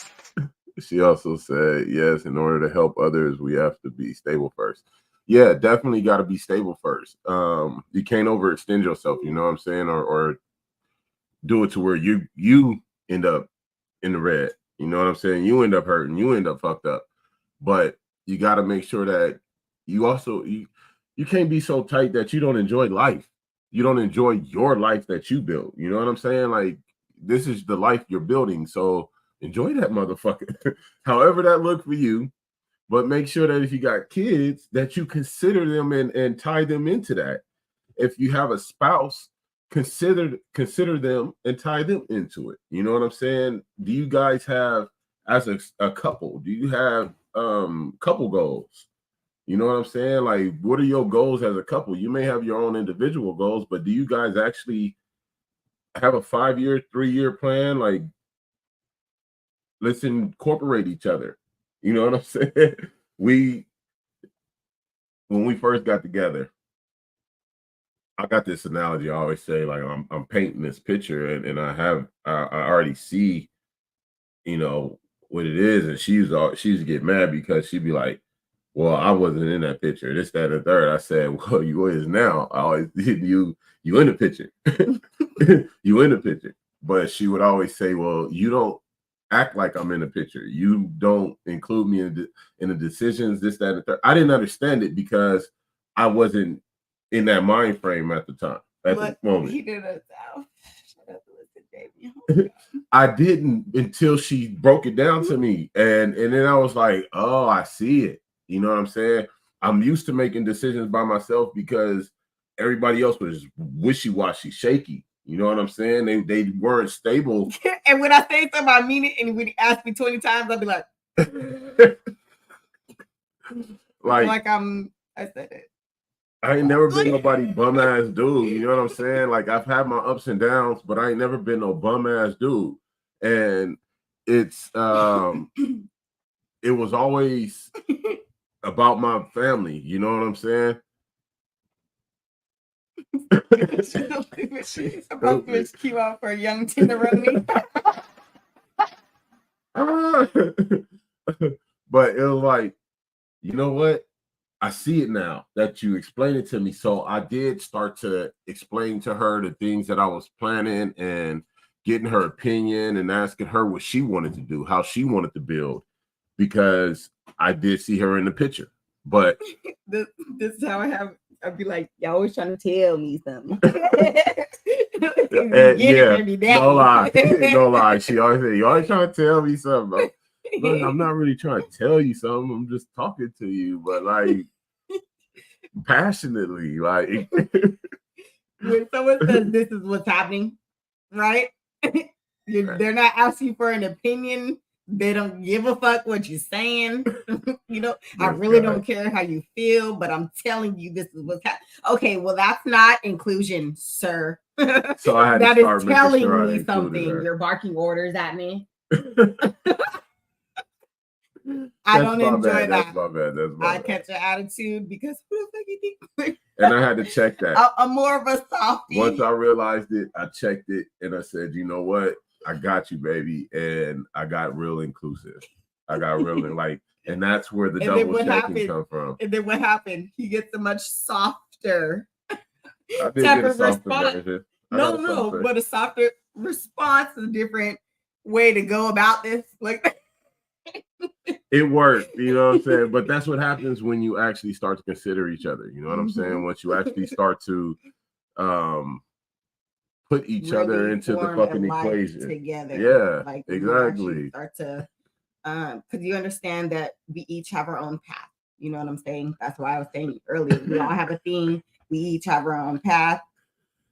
She also said, yes, in order to help others, we have to be stable first. Yeah, definitely got to be stable first. You can't overextend yourself, you know what I'm saying? Or do it to where you end up in the red. You know what I'm saying? You end up hurting, you end up fucked up. But you got to make sure that you also you can't be so tight that you don't enjoy life. You don't enjoy your life that you built. You know what I'm saying? Like this is the life you're building. So enjoy that motherfucker. However that look for you. But make sure that if you got kids, that you consider them and tie them into that. If you have a spouse, consider them and tie them into it. You know what I'm saying? Do you guys have, as a couple, do you have couple goals? You know what I'm saying? Like, what are your goals as a couple? You may have your own individual goals, but do you guys actually have a 5-year, 3-year plan? Like, let's incorporate each other. You know what I'm saying? When we first got together, I got this analogy I always say, like I'm painting this picture and I already see, you know, what it is. And she used to get mad because she'd be like, well, I wasn't in that picture, this, that, and the third. I said, well, you is now. I always did you in the picture. You in the picture. But she would always say, well, you don't act like I'm in the picture. You don't include me in the decisions, this, that, and the third. I didn't understand it because I wasn't in that mind frame at the time, at the moment. He didn't. I didn't until she broke it down to me. And then I was like, oh, I see it. You know what I'm saying? I'm used to making decisions by myself because everybody else was wishy-washy, shaky. You know what I'm saying? They weren't stable. And when I say something, I mean it. And when he asks me 20 times, I'll be like, I said it. I ain't never been nobody bum ass dude. You know what I'm saying? Like I've had my ups and downs, but I ain't never been no bum ass dude. And it's it was always about my family. You know what I'm saying? About to queue out for a young tenderoni. But it was like, you know what? I see it now that you explained it to me. So I did start to explain to her the things that I was planning and getting her opinion and asking her what she wanted to do, how she wanted to build, because I did see her in the picture. But this is how I'd be like, y'all always trying to tell me something. Yeah, no lie. No lie. She always said, you always trying to tell me something. Look, I'm not really trying to tell you something. I'm just talking to you, but like passionately, like when someone says this is what's happening, right? They're not asking for an opinion. They don't give a fuck what you're saying. You know, I really don't care how you feel, but I'm telling you this is what's happening. Okay, well, that's not inclusion, sir. So I had that to start is making telling sure I me included something. her. You're barking orders at me. That's I don't my enjoy bad. that. That's my bad. That's my I bad. catch an attitude because who the fuck you think? And I had to check that. I'm more of a softie. Once I realized it, I checked it and I said, you know what? I got you, baby. And I got real inclusive. I got real like, and that's where the And then double what checking happened? come from. And then what happened? He gets a much softer I did type get a of softer response. version. I got a No, softer. but a softer response is a different way to go about this. Like it worked, you know what I'm saying? But that's what happens when you actually start to consider each other. You know what I'm saying? Once you actually start to put each other really into the form a fucking life equation. together. Yeah, like when you actually exactly. start to because you understand that we each have our own path. You know what I'm saying? That's why I was saying earlier. We all have a theme. We each have our own path.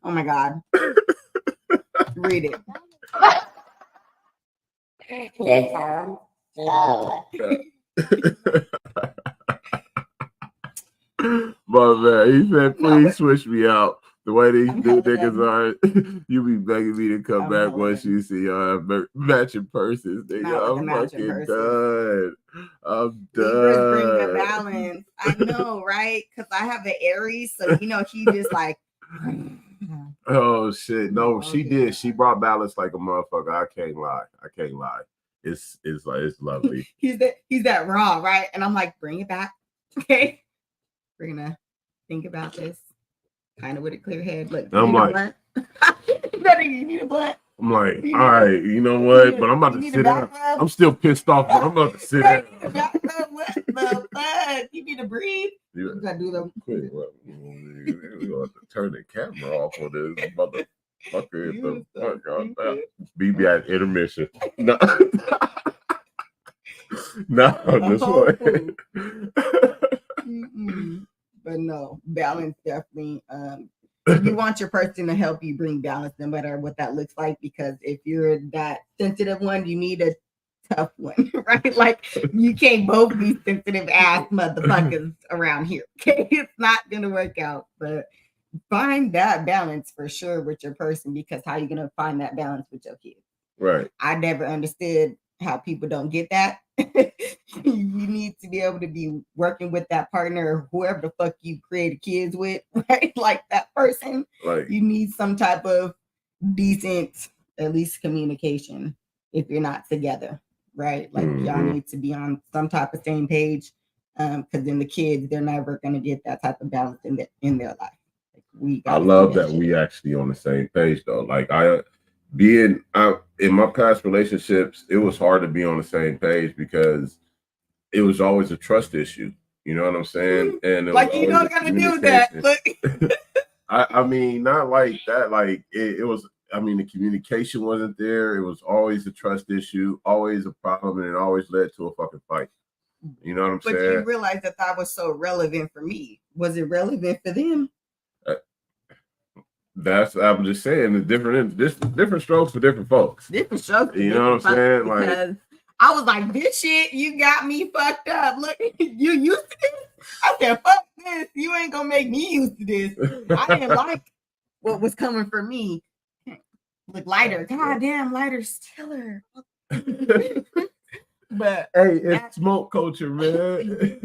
Oh my God. Read it. But man, he said, please switch me out. The way these new niggas are, you be begging me to come back once you see y'all have matching purses. Nigga, I'm fucking done. I'm Libras bring the done. balance. I know, right? Because I have an Aries, so you know he just like. Oh shit! No, she yeah. did. She brought balance like a motherfucker. I can't lie. I can't lie. It's like it's lovely. he's that raw, right? And I'm like, bring it back, okay? We're gonna think about this, kind of with a clear head. Look, I'm like, you need a blunt. I'm like, all right, you know what? But I'm about to sit down. I'm still pissed off, but I'm about to sit down. What the fuck? You need to breathe. You gotta do them. Quick, we're gonna have to turn the camera off on this motherfucker. Be at intermission. No, no, this one. But no, balance definitely. You want your person to help you bring balance, no matter what that looks like. Because if you're that sensitive one, you need a tough one, right? Like you can't both be sensitive ass motherfuckers around here. Okay, it's not gonna work out. But find that balance for sure with your person, because how you gonna find that balance with your kids? Right. I never understood how people don't get that. You need to be able to be working with that partner or whoever the fuck you created kids with, right? Like that person. Like you need some type of decent, at least communication if you're not together, right? Like y'all need to be on some type of same page. Because then the kids, they're never gonna get that type of balance in their life. Like I love that we actually on the same page though. Like in my past relationships, it was hard to be on the same page because it was always a trust issue. You know what I'm saying? And like you don't gotta do that. Look. I mean, not like that. Like it was. I mean, the communication wasn't there. It was always a trust issue, always a problem, and it always led to a fucking fight. You know what I'm saying? But you realize that was so relevant for me. Was it relevant for them? I'm just saying the different strokes for different folks. Different strokes. You know what I'm saying? Like I was like, this shit, you got me fucked up. Look, you used to this? I said, fuck this. You ain't gonna make me used to this. I didn't like what was coming for me. Look, lighter. God damn, lighter stiller. But hey, it's smoke culture, man.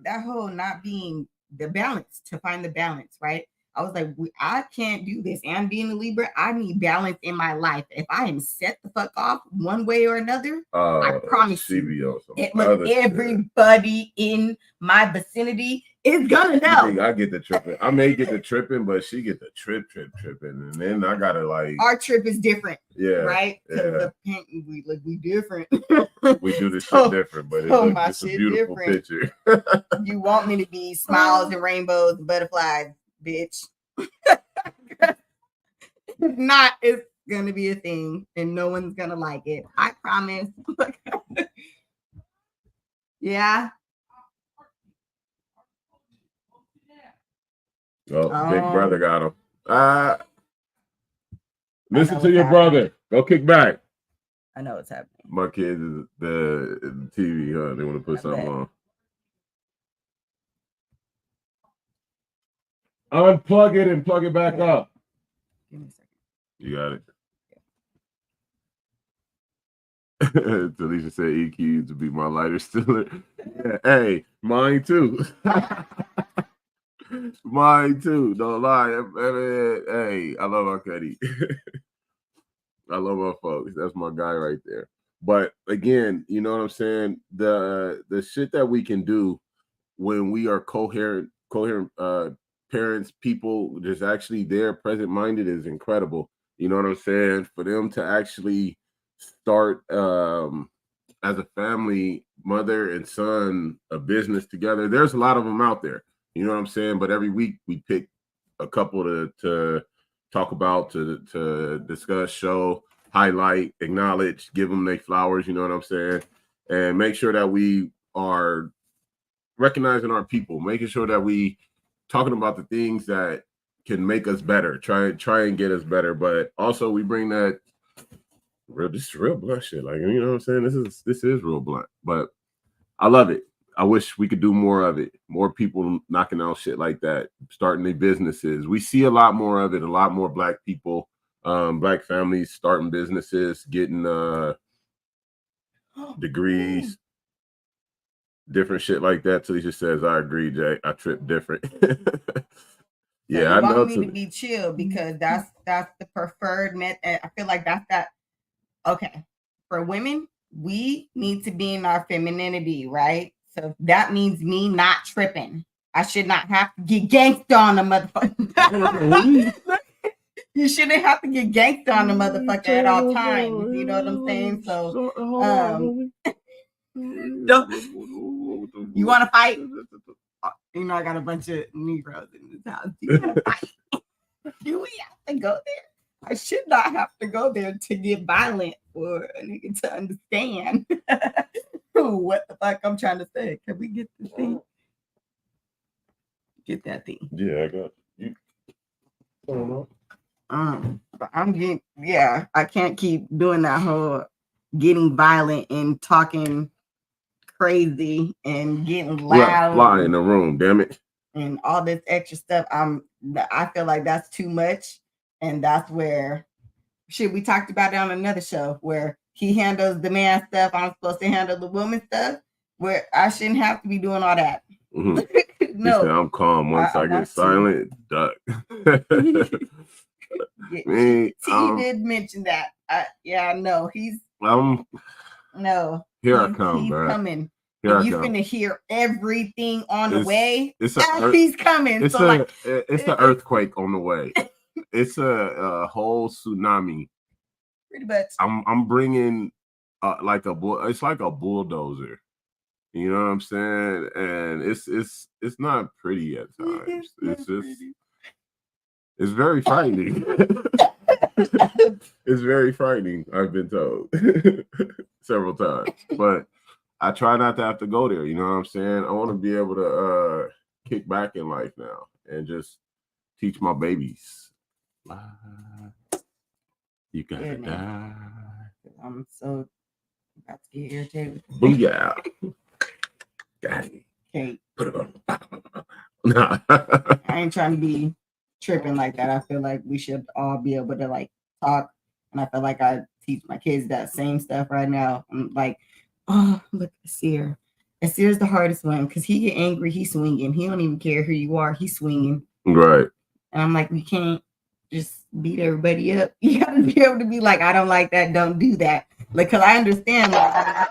that whole not being the balance, to find the balance, right? I was like, I can't do this. And being a Libra, I need balance in my life. If I am set the fuck off one way or another, I promise she you, be on some look, other shit. everybody in my vicinity is gonna know. I get the tripping. I may get the tripping, but she get the tripping, and then I gotta like. Our trip is different, yeah, right? Yeah. We different. We do this shit different, but it's a beautiful different. picture. You want me to be smiles and rainbows and butterflies, bitch? If not, it's gonna be a thing, and no one's gonna like it. I promise. Yeah. Oh, big brother got him. Listen to what's your happening. brother. Go kick back. I know what's happening. My kids is the TV, huh? They want to put something on. Unplug it and plug it back up. Give me a second. You got it. Talisha said EQ used to be my lighter stiller. Yeah, hey, mine too. Mine too. Don't lie. Hey, I love Arcady. I love my folks. That's my guy right there. But again, you know what I'm saying? The shit that we can do when we are coherent parents, people just actually there, present minded is incredible. You know what I'm saying? For them to actually start as a family, mother and son, a business together. There's a lot of them out there. You know what I'm saying? But every week we pick a couple to talk about, to discuss, show, highlight, acknowledge, give them their flowers. You know what I'm saying? And make sure that we are recognizing our people, making sure that we talking about the things that can make us better, try and get us better. But also we bring that this is real blunt shit. Like, you know what I'm saying? This is real blunt, but I love it. I wish we could do more of it. More people knocking out shit like that, starting their businesses. We see a lot more of it. A lot more Black people, Black families starting businesses, getting degrees, different shit like that. Talisha says, I agree, Jay. I trip different. Yeah, so I know. Me to be chill because that's the preferred method. I feel like that's that. Okay, for women, we need to be in our femininity, right? So that means me not tripping. I should not have to get gangsta on the motherfucker. You shouldn't have to get gangsta on the motherfucker at all times. You know what I'm saying? So, you want to fight? You know, I got a bunch of Negroes in this house. You want to fight? Do we have to go there? I should not have to go there to get violent for a nigga to understand what the fuck I'm trying to say. Can we get the thing? Get that thing. Yeah, I got you. But I'm getting, I can't keep doing that whole getting violent and talking crazy and getting loud. Fly in the room, damn it. And all this extra stuff. I feel like that's too much. And that's where we talked about it on another show where he handles the man stuff. I'm supposed to handle the woman stuff where I shouldn't have to be doing all that. Mm-hmm. No, said, I'm calm. Once I get silent, duck. He did mention that. No, he's no. Here I come, he's bro. Coming. Here and you're gonna hear everything on the way. He's coming. It's it's an earthquake on the way. It's a whole tsunami. Pretty much. I'm bringing it's like a bulldozer. You know what I'm saying? And it's not pretty at times. It's very frightening. It's very frightening. I've been told several times, but I try not to have to go there. You know what I'm saying? I want to be able to kick back in life now and just teach my babies. You gotta die. I'm so about to get irritated. Booyah. Got it. Okay. Put it on. Nah. I ain't trying to be tripping like that. I feel like we should all be able to like talk. And I feel like I teach my kids that same stuff right now. I'm like, oh, look at Seer. Seer's the hardest one because he get angry, he's swinging. He don't even care who you are. He's swinging. Right. And I'm like, we can't just beat everybody up. You gotta be able to be like, I don't like that, don't do that. Like, cause I understand. Like,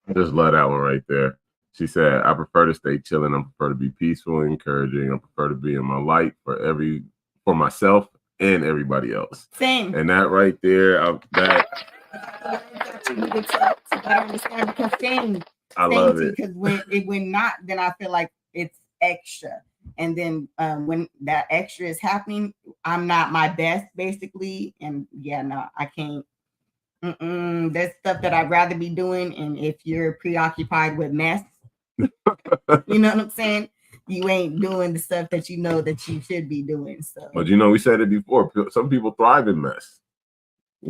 I just love that one right there. She said, I prefer to stay chilling. I prefer to be peaceful and encouraging. I prefer to be in my light for myself and everybody else. same. And that right there, that I understand because same. I love too, it. because when not, then I feel like it's extra. And then when that extra is happening, I'm not my best, basically. And yeah, no, I can't. There's stuff that I'd rather be doing. And if you're preoccupied with mess, you know what I'm saying? You ain't doing the stuff that you know that you should be doing. So, But you know, we said it before. Some people thrive in mess.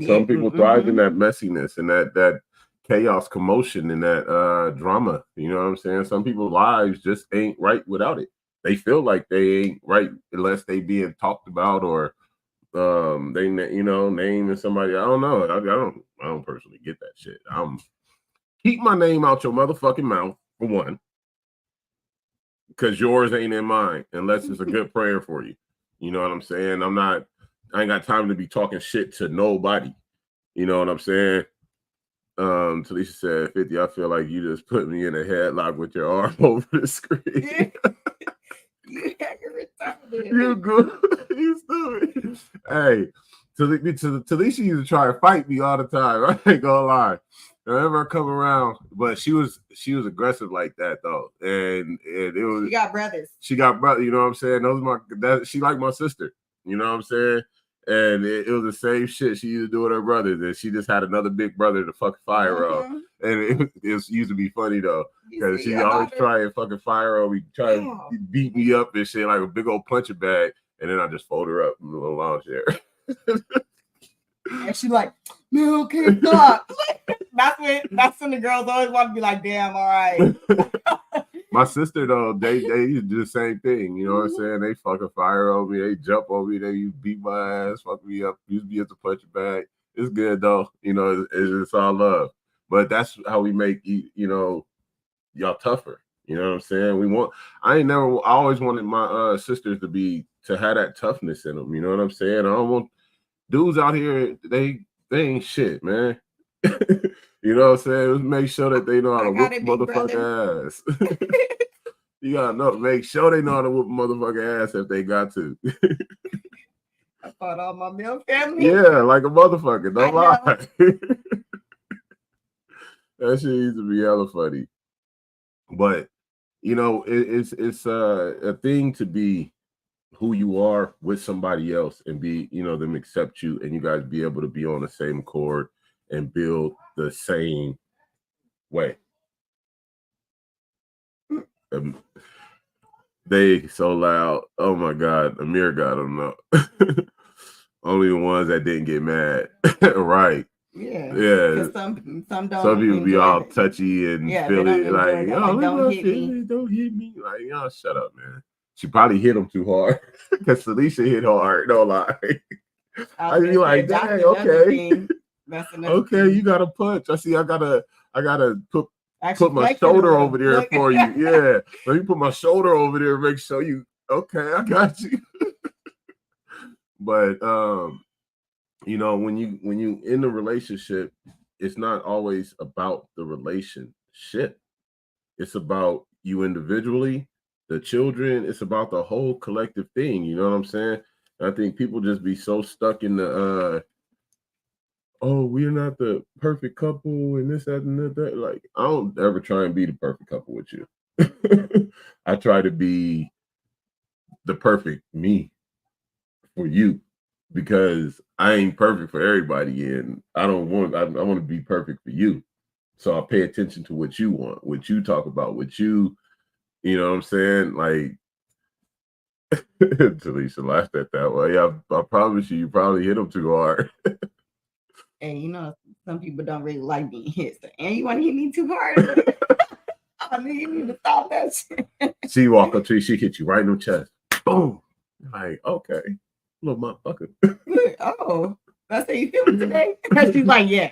Some people thrive in that messiness and that chaos, commotion, and that drama. You know what I'm saying? Some people's lives just ain't right without it. They feel like they ain't right unless they being talked about or they naming somebody. I don't know. I don't personally get that shit. Keep my name out your motherfucking mouth for one, because yours ain't in mine unless it's a good prayer for you. You know what I'm saying? I ain't got time to be talking shit to nobody. You know what I'm saying? Talisha said, 50, I feel like you just put me in a headlock with your arm over the screen. You good. You stupid. Hey, Talisha used to try to fight me all the time. I ain't gonna lie. Whenever I come around, but she was aggressive like that though, and it was. She got brothers. You know what I'm saying? She like my sister. You know what I'm saying? And it was the same shit she used to do with her brothers, and she just had another big brother to fucking fire her up. And it used to be funny though, because she always try and fucking fire her. We try and beat me up and shit like a big old punching bag, and then I just fold her up in the little lounge chair. And she like, man, okay, stop. That's when the girls always want to be like, damn, all right. My sister though, they used to do the same thing. You know what I'm saying? They fucking fire over me, they jump over me, they used to beat my ass, fuck me up, used to be at the punching bag. It's good though, you know. It's all love, but that's how we make y'all tougher. You know what I'm saying? I always wanted my sisters to have that toughness in them. You know what I'm saying? I don't want dudes out here, they ain't shit, man. You know what I'm saying? Let's make sure that they know how to whoop motherfucker ass. You gotta make sure they know how to whoop motherfucker ass if they got to. I fought all my male family. Yeah, like a motherfucker. Don't lie. That shit used to be hella funny. But you know, it's a thing to be who you are with somebody else and be, them accept you and you guys be able to be on the same accord and build the same way. They so loud. Oh my God, Amir got them up. Only the ones that didn't get mad. Right. Yeah. Some don't. Some people be all touchy and feel it like, don't hit me. Like, shut up, man. She probably hit him too hard because Talisha hit hard. No lie. I be like, dang, okay. Okay, you got a punch. I see. I gotta put my shoulder over there for you. Yeah, let me put my shoulder over there. Make sure you. Okay, I got you. But when you in the relationship, it's not always about the relationship. It's about you individually, the children. It's about the whole collective thing. You know what I'm saying? I think people just be so stuck in the oh, we're not the perfect couple and this, that, and that. Like, I don't ever try and be the perfect couple with you. I try to be the perfect me for you because I ain't perfect for everybody, and I want to be perfect for you. So I pay attention to what you want, what you talk about, what you know what I'm saying? Like, Talisha laughed at that way. Yeah, I promise you probably hit him too hard. And some people don't really like being hit. So, and you want to hit me too hard? I mean, you need to stop that shit. She walk up to you, she hit you right in the chest. Boom. Like, okay, little motherfucker. Oh, that's how you feeling today? She's like, yeah.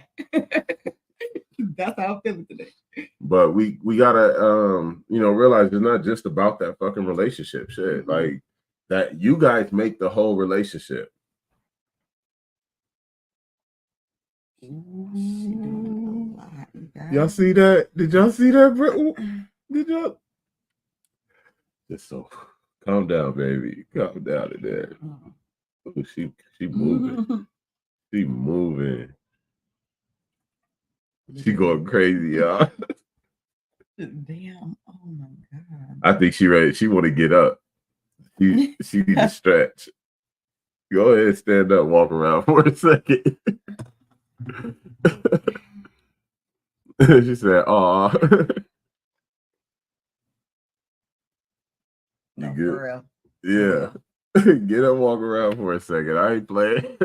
That's how I'm feeling today. But we gotta realize it's not just about that fucking relationship shit. Like that you guys make the whole relationship. Y'all see that? Did y'all see that, bro? Did y'all? Just so calm down, baby. Calm down in there. Ooh, she moving. She moving. She going crazy, y'all. Damn. Oh my God. I think she ready. She want to get up. She need to stretch. Go ahead, stand up, walk around for a second. She said, "Aw." No, good? for real. Yeah. Get up, walk around for a second. I ain't playing.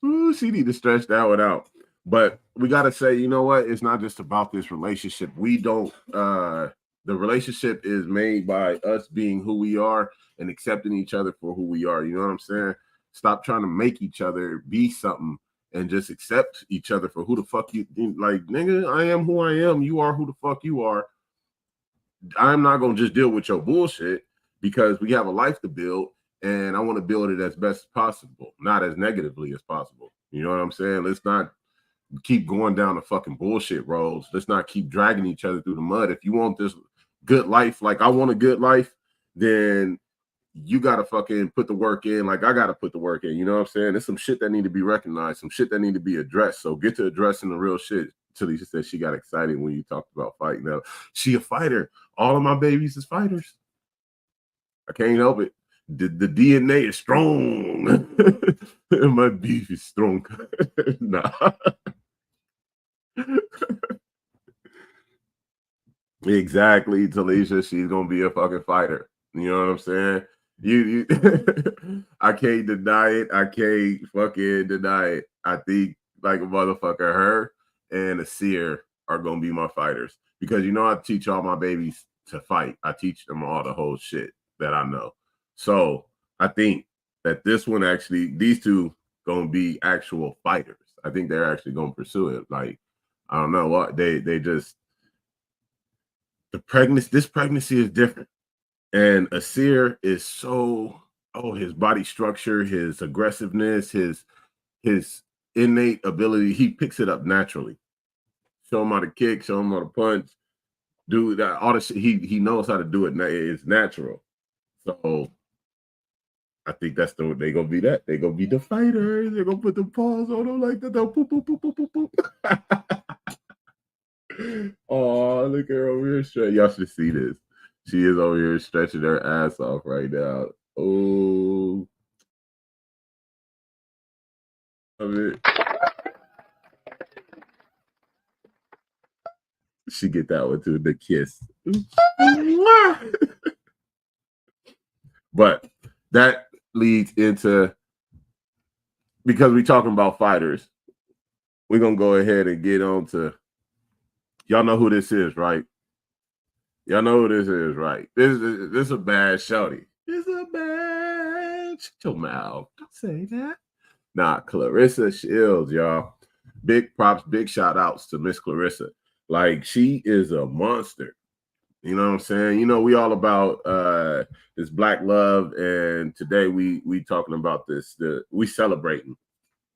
Ooh, she need to stretch that one out. But we gotta say, you know what? It's not just about this relationship. We don't the relationship is made by us being who we are and accepting each other for who we are. You know what I'm saying? Stop trying to make each other be something and just accept each other for who the fuck you like, nigga. I am who I am. You are who the fuck you are. I'm not gonna just deal with your bullshit because we have a life to build, and I want to build it as best as possible, not as negatively as possible. You know what I'm saying? Let's not keep going down the fucking bullshit roads. Let's not keep dragging each other through the mud. If you want this good life, like I want a good life, then you gotta fucking put the work in. Like I gotta put the work in. You know what I'm saying? There's some shit that need to be recognized, some shit that need to be addressed. So get to addressing the real shit. Talisa said she got excited when you talked about fighting. Now she a fighter. All of my babies is fighters. I can't help it. The DNA is strong. My beef is strong. Nah. Exactly, Talisa. She's gonna be a fucking fighter. You know what I'm saying? You I can't deny it. I can't fucking deny it. I think like a motherfucker, her and Asir are gonna be my fighters. Because you know I teach all my babies to fight. I teach them all the whole shit that I know. So I think that this one actually, these two gonna be actual fighters. I think they're actually gonna pursue it. Like, I don't know what they just this pregnancy is different. And Asir is so his body structure, his aggressiveness, his innate ability, he picks it up naturally. Show him how to kick, show him how to punch, do that, all the shit. He knows how to do it. It's natural. So I think that's they're gonna be that. They're gonna be the fighters. They're gonna put the paws on them like that. They'll poop, poop, poop, poop, poop, poop. Oh, look at her over here stretching. Y'all should see this. She is over here stretching her ass off right now. Oh, I mean, she get that one too, the kiss. But that leads into, because we're talking about fighters, we're gonna go ahead and get on to, y'all know who this is, right? Y'all know who this is, right? This is a bad shorty. It's a bad. Shut your mouth. Don't say that. Nah, Claressa Shields, y'all. Big props, big shout outs to Miss Claressa. Like, she is a monster. You know what I'm saying? You know, we all about this Black love, and today we talking about this. We celebrating.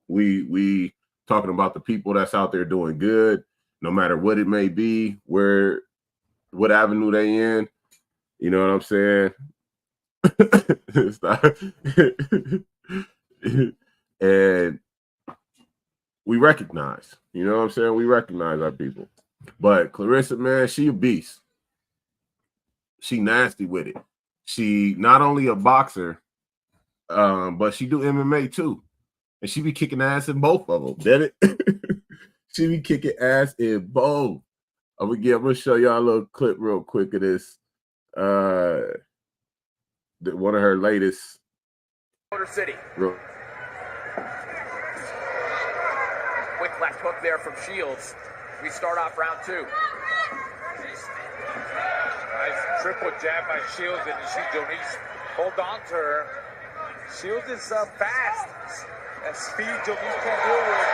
We talking about the people that's out there doing good, no matter what it may be, what avenue they in. You know what I'm saying? And we recognize, you know what I'm saying? We recognize our people. But Claressa, man, she a beast. She nasty with it. She not only a boxer, but she do MMA too. And she be kicking ass in both of them. Get it? She be kicking ass in both. I'm gonna show y'all a little clip real quick of this. One of her latest. Motor City. Real. Quick left hook there from Shields. We start off round two. Nice triple jab by Shields, and you see Jonice hold on to her. Shields is fast. That speed Jonice can deal with.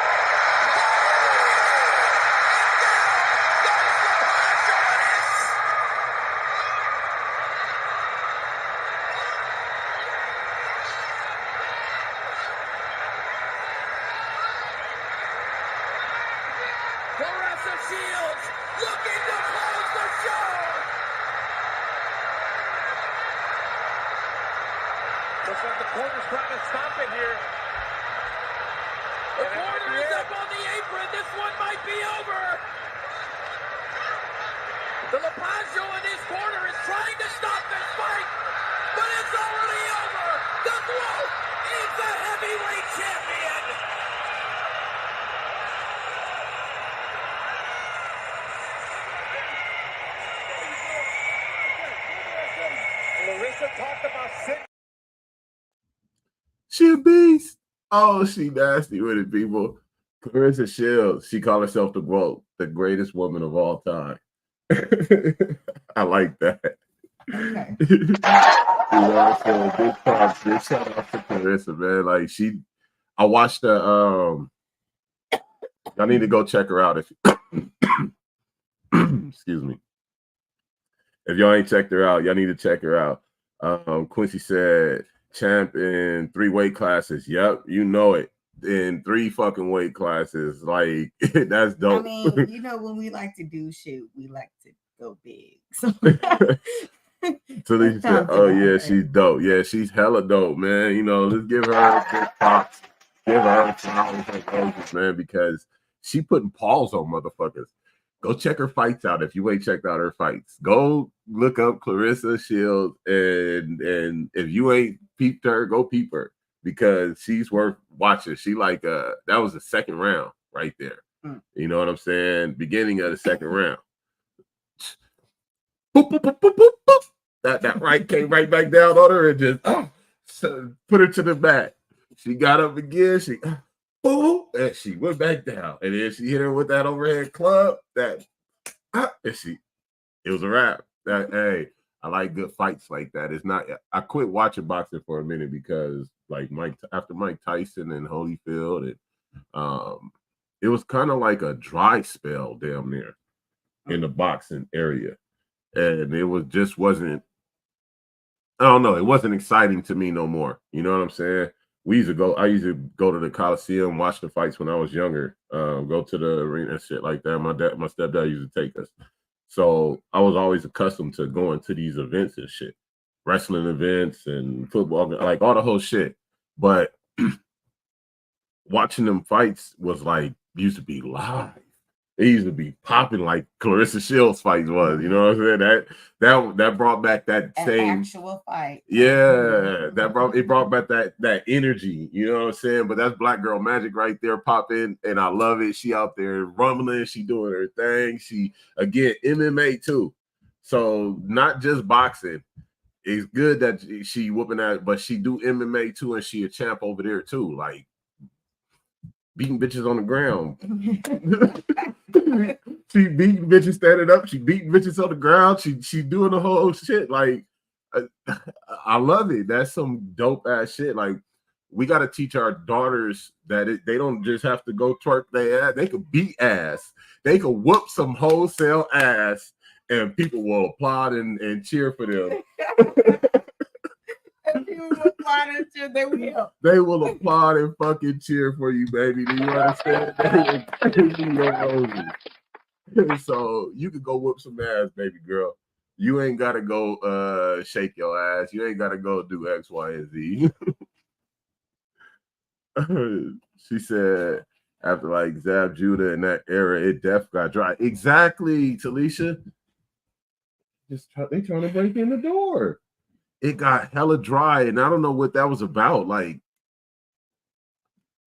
Looks like the corner's trying to stop it here. The corner is up on the apron. This one might be over. The Lapaggio in his corner is trying to stop this fight, but it's already over. The Globe is the heavyweight champion. Claressa talked about sitting. She a beast. Oh, she nasty with it, people. Claressa Shields, she called herself the greatest woman of all time. I like that. Okay. So big props, big shout out to Claressa, man. Like I watched the I need to go check her out if excuse me. If y'all ain't checked her out, y'all need to check her out. Quincy said champ in 3 weight classes. Yep, you know it. In 3 fucking weight classes. Like that's dope. I mean, when we like to do shit, we like to go big. So Talisa said, oh yeah, she's dope. Yeah, she's hella dope, man. Let's give her a big props. Give her flowers and roses, man, because she putting paws on motherfuckers. Go check her fights out if you ain't checked out her fights. Go look up Claressa Shields, and if you ain't peeped her, go peep her because she's worth watching. She that was the second round right there. You know what I'm saying? Beginning of the second round. Boop, boop, boop, boop, boop, boop. That right came right back down on her and just put her to the back. She got up again. She boom, and she went back down, and then she hit her with that overhead club. And it was a wrap. Hey, I like good fights like that. It's not. I quit watching boxing for a minute because, like after Mike Tyson and Holyfield, and it was kind of like a dry spell down there in the boxing area, and it wasn't. I don't know. It wasn't exciting to me no more. You know what I'm saying? I used to go to the Coliseum, watch the fights when I was younger, go to the arena and shit like that. My stepdad used to take us. So I was always accustomed to going to these events and shit, wrestling events and football, like all the whole shit. But watching them fights was like, used to be live. It used to be popping like Claressa Shields fights was, you know what I'm saying? That brought back that same actual fight. Yeah, it brought back that energy, you know what I'm saying? But that's Black Girl Magic right there popping, and I love it. She out there rumbling, she doing her thing. She again MMA too. So not just boxing. It's good that she whooping that, but she do MMA too, and she a champ over there too. Like beating bitches on the ground. She beating bitches standing up. She beating bitches on the ground. She doing the whole shit. Like, I love it. That's some dope ass shit. Like, we got to teach our daughters that they don't just have to go twerk their ass. They could beat ass. They could whoop some wholesale ass, and people will applaud and cheer for them. They will applaud and fucking cheer for you, baby. Do you understand? So you can go whoop some ass, baby girl. You ain't gotta go shake your ass. You ain't gotta go do X, Y, and Z. She said after like Zab Judah in that era, it def got dry. Exactly, Talisha. They trying to break in the door. It got hella dry, and I don't know what that was about. Like,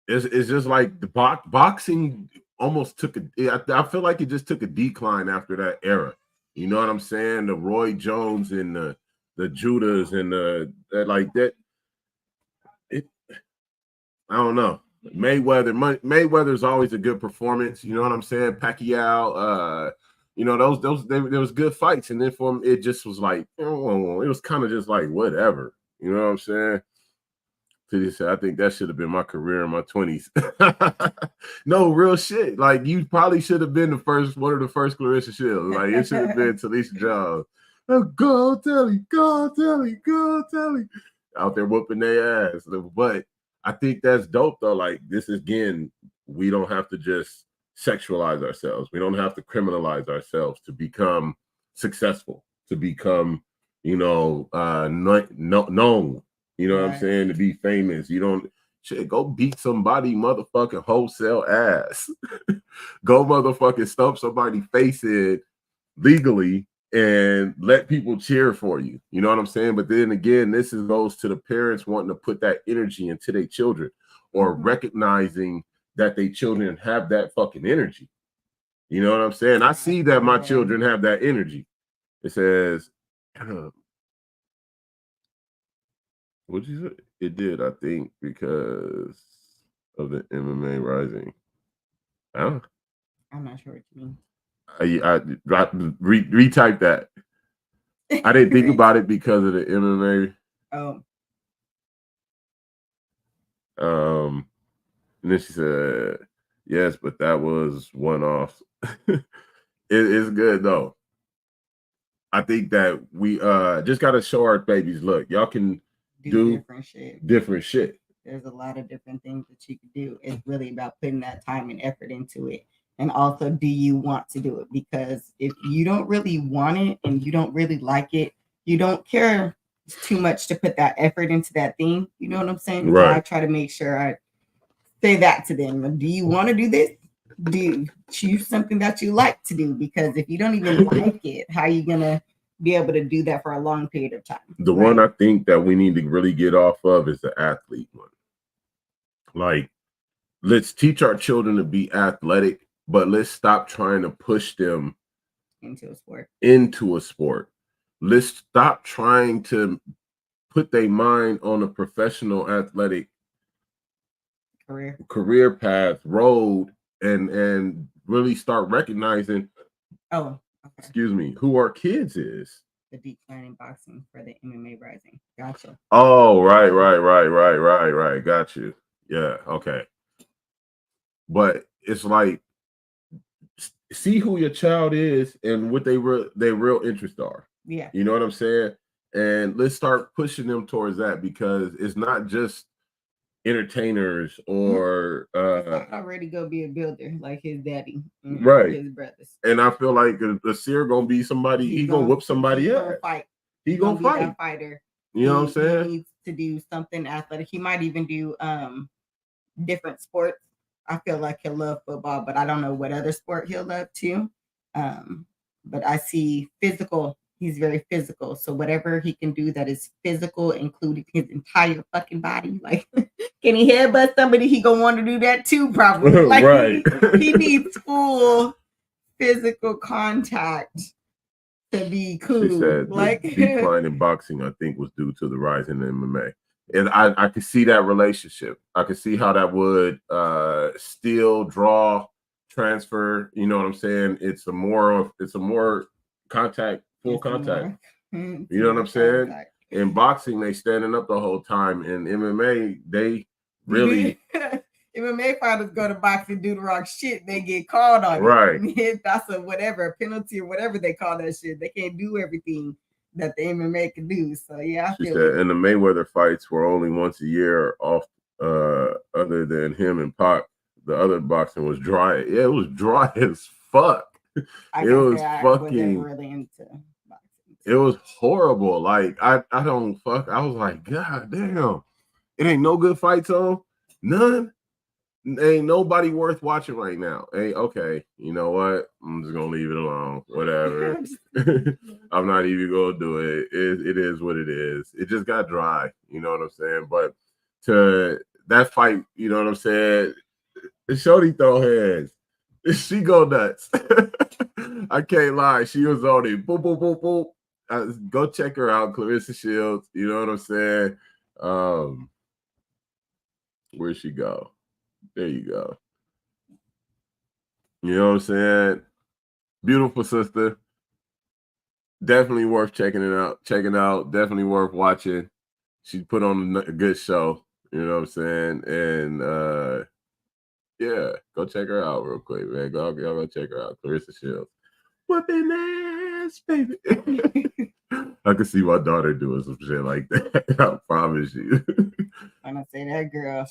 it's just like the boxing almost took I feel like it just took a decline after that era. You know what I'm saying? The Roy Jones and the Judahs and like that. I don't know. Mayweather's always a good performance. You know what I'm saying? Pacquiao, there was good fights, and then for him, it just was like, it was kind of just like whatever. You know what I'm saying? I think that should have been my career in my 20s. No, real shit. Like, you probably should have been one of the first Claressa Shields. Like, it should have been Talisha Jones. Go Telly. Out there whooping their ass. But I think that's dope, though. Like, this is, again, we don't have to just sexualize ourselves. We don't have to criminalize ourselves to become successful, to become, known. You know what I'm saying? To be famous. You don't shit, go beat somebody motherfucking wholesale ass. Go motherfucking stump somebody face in legally and let people cheer for you. You know what I'm saying? But then again, this goes to the parents wanting to put that energy into their children or recognizing that their children have that fucking energy. You know what I'm saying? I see that my children have that energy. It says, what'd you say? It did, I think, because of the MMA rising. I'm not sure what you mean. I retype that. I didn't think about it because of the MMA. Oh. And then she said, yes, but that was one off. It's good though. I think that we just gotta show our babies, look, y'all can do different shit. There's a lot of different things that you can do. It's really about putting that time and effort into it. And also, do you want to do it? Because if you don't really want it and you don't really like it, you don't care too much to put that effort into that thing. You know what I'm saying? Right. So I try to make sure I say that to them. Do you want to do this? Do you choose something that you like to do? Because if you don't even like it, how are you going to be able to do that for a long period of time? The one I think that we need to really get off of is the athlete one. Like, let's teach our children to be athletic, but let's stop trying to push them into a sport. Let's stop trying to put their mind on a professional athletic career path, road, and really start recognizing who our kids is. The decline in boxing for the MMA rising. Gotcha. Oh, right. Got you. Yeah, okay. But it's like, see who your child is and what their real interests are. Yeah. You know what I'm saying? And let's start pushing them towards that, because it's not just entertainers or already go be a builder like his daddy, right? His brothers. And I feel like the Seer gonna be somebody. He gonna whoop somebody up. He gonna fight. That fighter. You know what I'm saying? He needs to do something athletic. He might even do different sports. I feel like he'll love football, but I don't know what other sport he'll love too. But I see physical. He's very physical. So whatever he can do that is physical, including his entire fucking body. Like, can he headbutt somebody? He gonna want to do that too, probably. Like, right. he needs full physical contact to be cool. She said like the decline in boxing, I think, was due to the rise in MMA. And I could see that relationship. I could see how that would steal, draw, transfer. You know what I'm saying? It's a more contact. Full contact. You know what I'm saying? Contact. In boxing, they standing up the whole time. In MMA, they really MMA fighters go to boxing, do the wrong shit, they get called on. Right. That's a penalty or whatever they call that shit. They can't do everything that the MMA can do. So yeah, I feel said, and the Mayweather fights were only once a year off. Other than him and Pac, the other boxing was dry. Yeah, it was wasn't really into. It was horrible. Like I was like, God damn, it ain't no good fights on. None. Ain't nobody worth watching right now. Hey, okay, you know what? I'm just gonna leave it alone. Whatever. I'm not even gonna do it. It is what it is. It just got dry. You know what I'm saying? But to that fight, you know what I'm saying? Shorty throw hands. She go nuts. I can't lie. She was on it. Boop, boop, boop, boop. Go check her out, Claressa Shields. You know what I'm saying? Where'd she go? There you go. You know what I'm saying? Beautiful sister. Definitely worth checking out. Definitely worth watching. She put on a good show. You know what I'm saying? And yeah, go check her out real quick, man. Go check her out. Claressa Shields. Whooping ass, baby. I can see my daughter doing some shit like that. I promise you. When I say that girl,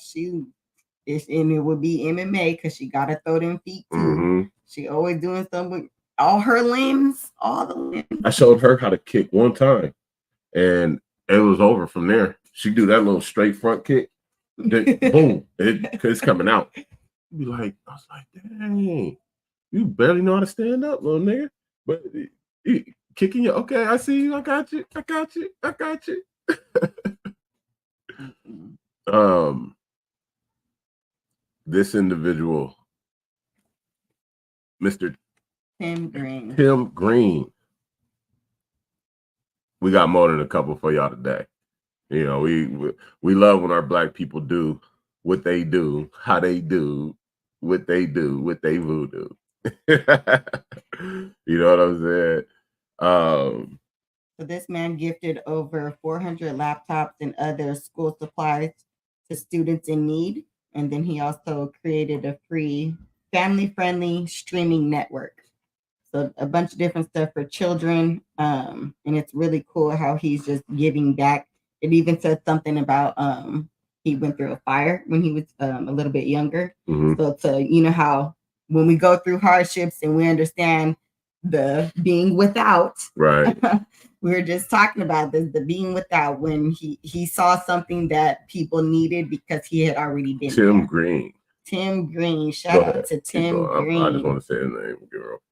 and it would be MMA because she got to throw them feet too. Mm-hmm. She always doing something with all her limbs, all the limbs. I showed her how to kick one time, and it was over from there. she do that little straight front kick. Boom, it's coming out. Be like, I was like, dang, you barely know how to stand up, little nigga. But kicking you, okay, I see you, I got you. This individual, Mr. Tim Green. Tim Green. We got more than a couple for y'all today. You know, we love when our black people do what they do, how they do, what they do, what they voodoo. You know what I'm saying? So this man gifted over 400 laptops and other school supplies to students in need. And then he also created a free family-friendly streaming network. So a bunch of different stuff for children. And it's really cool how he's just giving back. It even said something about he went through a fire when he was a little bit younger. So to, you know, how when we go through hardships and we understand the being without, right? We were just talking about this, the being without, when he saw something that people needed because he had already been Tim Green. Tim Green. Shout out to Tim Green. I just want to say his name.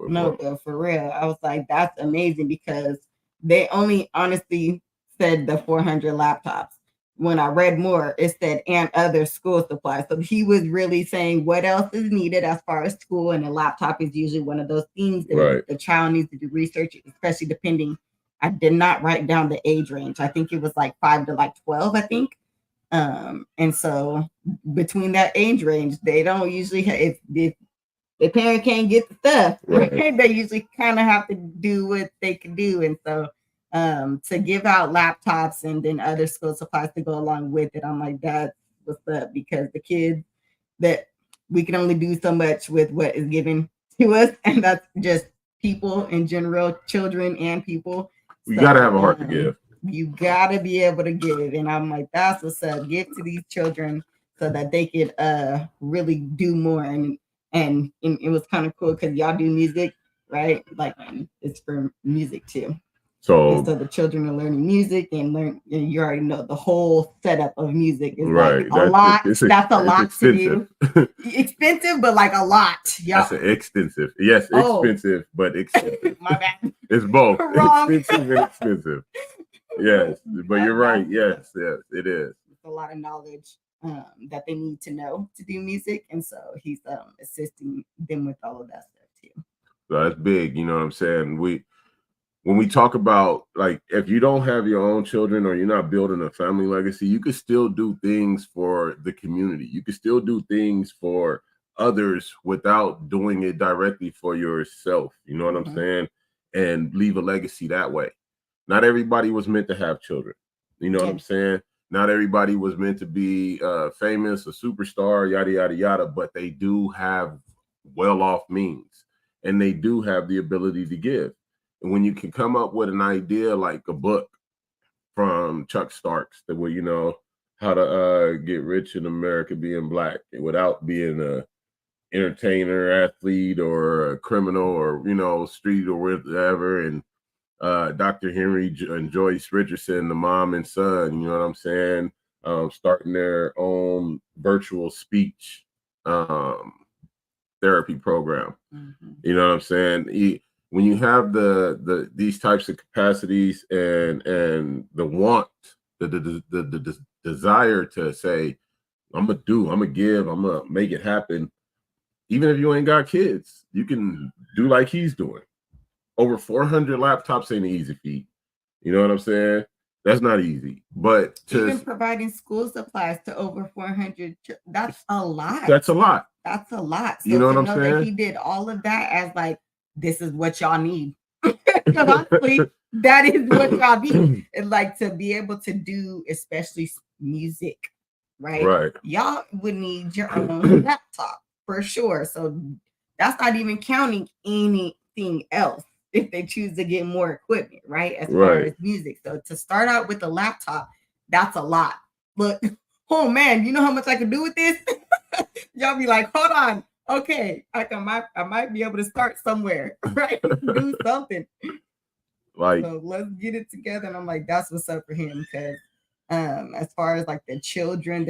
No, but for real, I was like, that's amazing, because they only honestly said the 400 laptops. When I read more, it said and other school supplies. So he was really saying what else is needed as far as school, and a laptop is usually one of those things that the child needs to do research, especially depending. I did not write down the age range. I think it was like 5 to like 12, I think. And so between that age range, they don't usually have, if the parent can't get the stuff, they usually kind of have to do what they can do. And so to give out laptops and then other school supplies to go along with it, I'm like, that's what's up, because the kids, that we can only do so much with what is given to us, and that's just people in general, children and people. You gotta have a heart to give. You gotta be able to give, and I'm like, that's what's up. Give to these children so that they could really do more. And it was kind of cool because y'all do music, right? Like it's for music too. So the children are learning music and you already know the whole setup of music is like a lot. That's a lot to do. Expensive, but like a lot. Yeah. That's extensive. Yes, expensive, but expensive. My bad. It's both. Wrong. Expensive and expensive. Yes, but you're right. Yes, it is. It's a lot of knowledge that they need to know to do music, and so he's assisting them with all of that stuff too. So that's big. You know what I'm saying? When we talk about, like, if you don't have your own children or you're not building a family legacy, you can still do things for the community. You can still do things for others without doing it directly for yourself. You know what I'm saying? And leave a legacy that way. Not everybody was meant to have children. You know what I'm saying? Not everybody was meant to be famous, a superstar, yada, yada, yada, but they do have well-off means, and they do have the ability to give. And when you can come up with an idea like a book from Chuck Starks that will, you know, how to get rich in America being black without being a entertainer, athlete, or a criminal, or, you know, street or whatever, and Dr. Henry and Joyce Richardson, the mom and son, you know what I'm saying, starting their own virtual speech therapy program. You know what I'm saying? When you have these types of capacities and the want, the desire to say, I'm gonna give, I'm gonna make it happen. Even if you ain't got kids, you can do like he's doing. Over 400 laptops ain't an easy feat. You know what I'm saying? That's not easy. But even providing school supplies to over 400, that's a lot. That's a lot. That's a lot. So you know what I'm saying? That he did all of that as like, this is what y'all need. Honestly, that is what y'all need. And like to be able to do, especially music, right? Right. Y'all would need your own laptop for sure. So that's not even counting anything else if they choose to get more equipment, right? As far as music. So to start out with a laptop, that's a lot. But oh man, you know how much I can do with this? Y'all be like, hold on. Okay, I might be able to start somewhere, right? Do something. Like, so let's get it together. And I'm like, that's what's up for him, because as far as like the children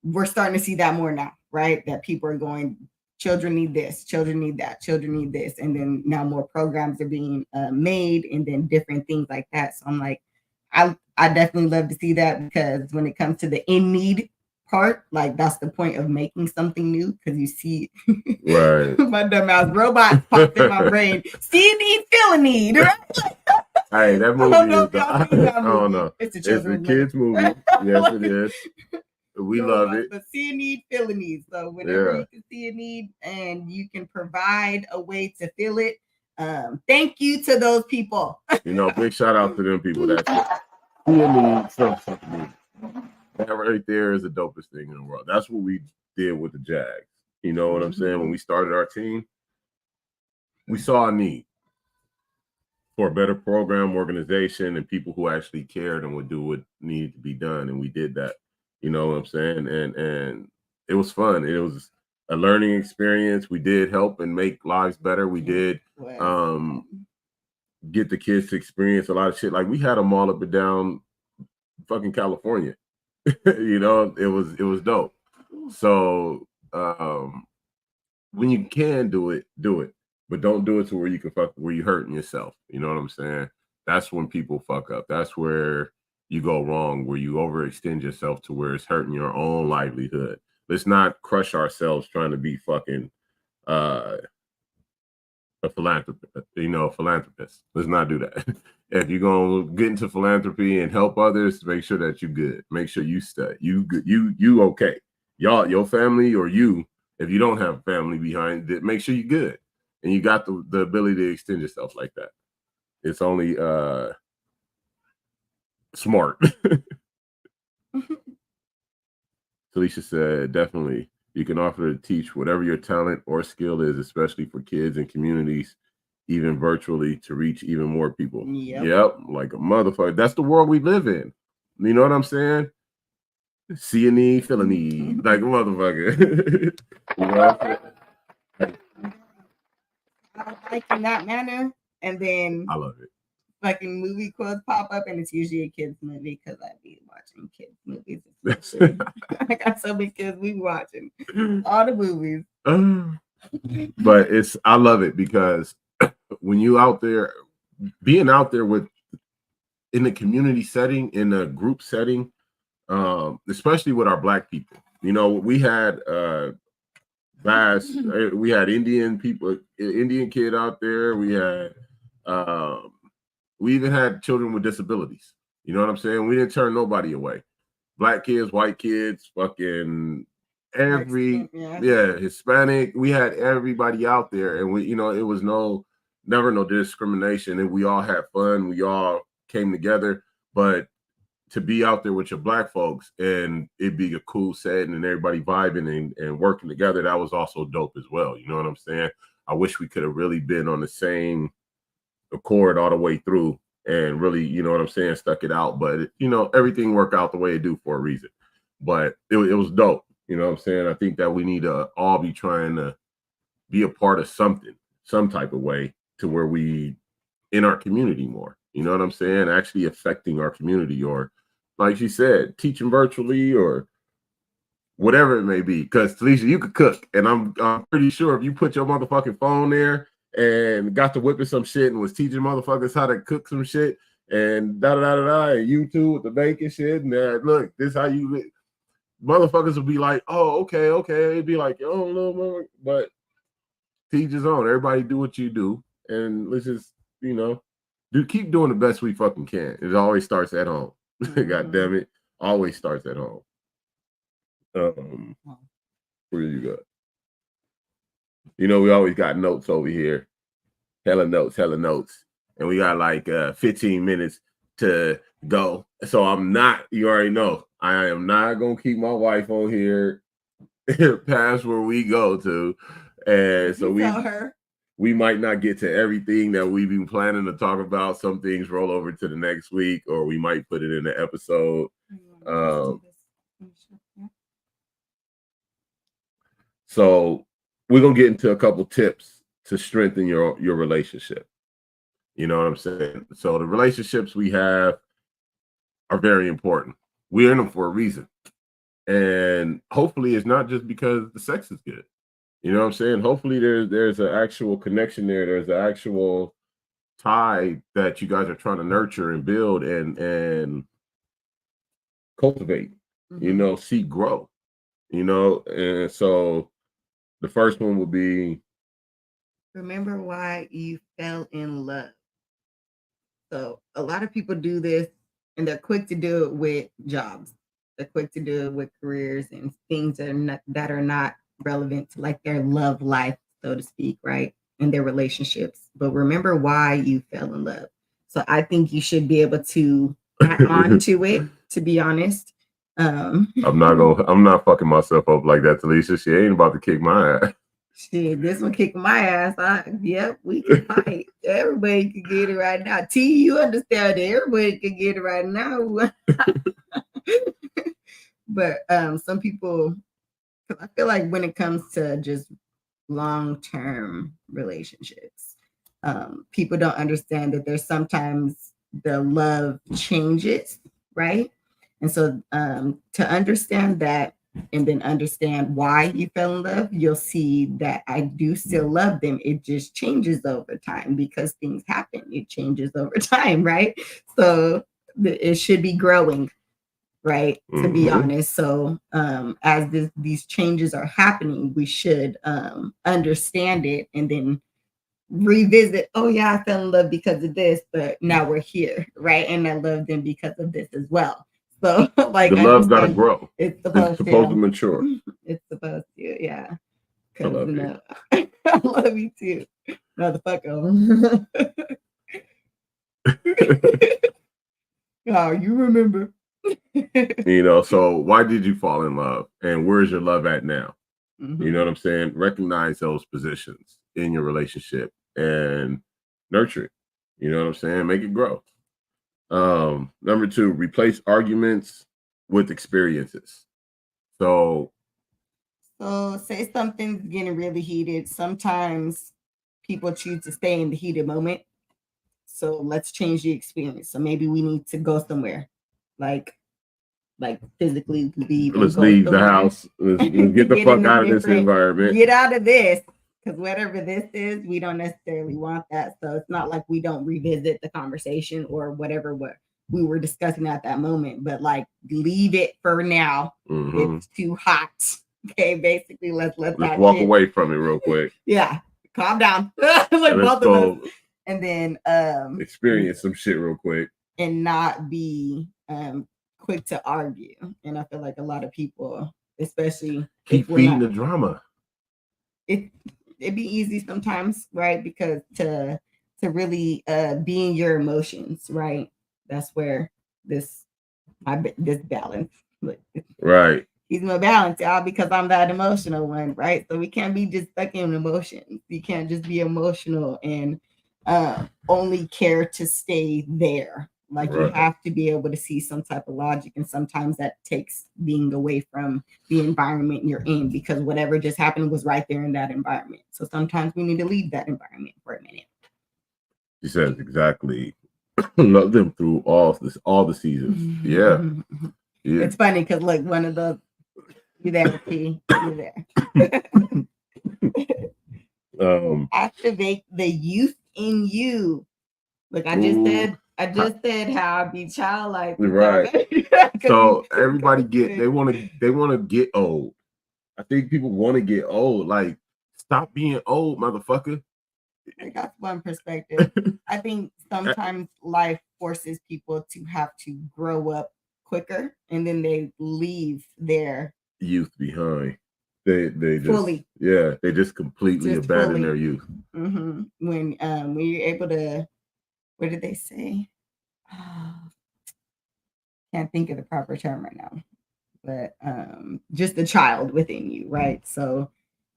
we're starting to see that more now, right? That people are going, children need this, children need that, children need this, and then now more programs are being made, and then different things like that. So I'm like, I definitely love to see that, because when it comes to the in need part, like that's the point of making something new, because you see Right. my dumbass robot popped in my brain. See a need, feel a need, right? Hey, that movie don't know is if y'all seen that I don't movie. know. It's a It's children's a kids movie. Yes, it is. We love it. But see a need, feel a need. So whenever Yeah. you can see a need and you can provide a way to fill it, thank you to those people. You know, big shout out to them people. That's something need. That right there is the dopest thing in the world. That's what we did with the Jags. You know what I'm saying? When we started our team, we saw a need for a better program, organization, and people who actually cared and would do what needed to be done. And we did that. You know what I'm saying? And it was fun. It was a learning experience. We did help and make lives better. We did get the kids to experience a lot of shit. Like we had them all up and down fucking California. You know, it was dope. So when you can do it, but don't do it to where you can where you hurting yourself. You know what I'm saying? That's when people fuck up. That's where you go wrong, where you overextend yourself to where it's hurting your own livelihood. Let's not crush ourselves trying to be fucking a philanthropist. Let's not do that. If you're gonna get into philanthropy and help others, make sure that you're good. Make sure you stay. You good. You okay. Y'all, your family, or you, if you don't have family behind it, make sure you're good and you got the ability to extend yourself like that. It's only smart. Talisha said, definitely, you can offer to teach whatever your talent or skill is, especially for kids and communities, even virtually, to reach even more people. Yep, like a motherfucker. That's the world we live in. You know what I'm saying? See a need, feel a need, like a motherfucker. You know what I'm saying? I like in that manner, and then I love it. Fucking movie quotes pop up, and it's usually a kids movie because I be watching kids movies. I got so many kids we watching all the movies. But I love it because when you out there, being out there in the community setting, in a group setting, especially with our Black people, you know, we had we had Indian people, Indian kid out there. We had we even had children with disabilities. You know what I'm saying? We didn't turn nobody away. Black kids, white kids, fucking Hispanic. We had everybody out there, and we, you know, it was never no discrimination, and we all had fun. We all came together. But to be out there with your Black folks and it be a cool setting and everybody vibing and working together, that was also dope as well. You know what I'm saying? I wish we could have really been on the same accord all the way through and really, you know what I'm saying, stuck it out. But, you know, everything worked out the way it do for a reason. But it was dope. You know what I'm saying? I think that we need to all be trying to be a part of something, some type of way, to where we in our community more. You know what I'm saying? Actually affecting our community, or like she said, teaching virtually or whatever it may be. Because Talisha, you could cook, and I'm pretty sure if you put your motherfucking phone there and got to whipping some shit and was teaching motherfuckers how to cook some shit and and YouTube with the bacon shit, and look, this how you motherfuckers will be like, oh, okay. It'd be like, oh no, but teach his own. Everybody do what you do, and let's just, you know, keep doing the best we fucking can. It always starts at home. God damn it, always starts at home. Where you got? You know, we always got notes over here. Hella notes. And we got like 15 minutes to go. So you already know, I am not going to keep my wife on here past where we go to. And so we might not get to everything that we've been planning to talk about. Some things roll over to the next week, or we might put it in the episode. So we're going to get into a couple tips to strengthen your relationship. You know what I'm saying? So the relationships we have, are very important. We're in them for a reason. And hopefully it's not just because the sex is good. You know what I'm saying? Hopefully there's an actual connection there. There's an actual tie that you guys are trying to nurture and build and cultivate, you know, see grow, you know. And so the first one would be, remember why you fell in love. So a lot of people do this and they're quick to do it with jobs. They're quick to do it with careers and things that are not relevant to like their love life, so to speak, right? And their relationships. But remember why you fell in love. So I think you should be able to add on to it, to be honest. I'm not fucking myself up like that, Talisha. She ain't about to kick my ass. Shit, this one kicking my ass. Yep, we can fight. Everybody can get it right now. T, you understand it. Everybody can get it right now. But some people, I feel like when it comes to just long-term relationships, people don't understand that there's sometimes the love changes, right? And so to understand that and then understand why you fell in love, you'll see that I do still love them. It just changes over time because things happen. It changes over time, right? So it should be growing, right? To be honest. So as these changes are happening, we should understand it and then revisit, oh yeah, I fell in love because of this, but now we're here, right? And I love them because of this as well. So like the love gotta grow. It's supposed to mature. It's supposed to, yeah. I love you. I love you too, motherfucker. Oh, you remember. You know, so why did you fall in love? And where's your love at now? You know what I'm saying? Recognize those positions in your relationship and nurture it. You know what I'm saying? Make it grow. Number 2, replace arguments with experiences. So say something's getting really heated. Sometimes people choose to stay in the heated moment. So let's change the experience. So maybe we need to go somewhere, like physically leave. Let's leave the house. Let's get the fuck out of this environment. Get out of this. Because whatever this is, we don't necessarily want that. So it's not like we don't revisit the conversation or whatever what we were discussing at that moment, but like leave it for now. It's too hot. Okay, basically, let's walk away from it real quick. Yeah, calm down. Like both of us. And then experience some shit real quick. And not be quick to argue. And I feel like a lot of people, especially keep feeding the drama. It'd be easy sometimes, right? Because to really be in your emotions, right? That's where this balance. Right. He's my balance, y'all, because I'm that emotional one, right? So we can't be just stuck in emotions. You can't just be emotional and only care to stay there. Like you have to be able to see some type of logic, and sometimes that takes being away from the environment you're in because whatever just happened was right there in that environment. So sometimes we need to leave that environment for a minute. She says exactly. Love them through all the seasons. Yeah. It's funny because like one of the you there, P, you there. Activate the youth in you. Look, I just said how I be childlike. Right. So everybody they want to get old. I think people want to get old. Like, stop being old, motherfucker. That's one perspective. I think sometimes life forces people to have to grow up quicker, and then they leave their youth behind. They just fully. Yeah, they just completely abandon their youth. When you're able to, what did they say? Can't think of the proper term right now, but just the child within you, right? So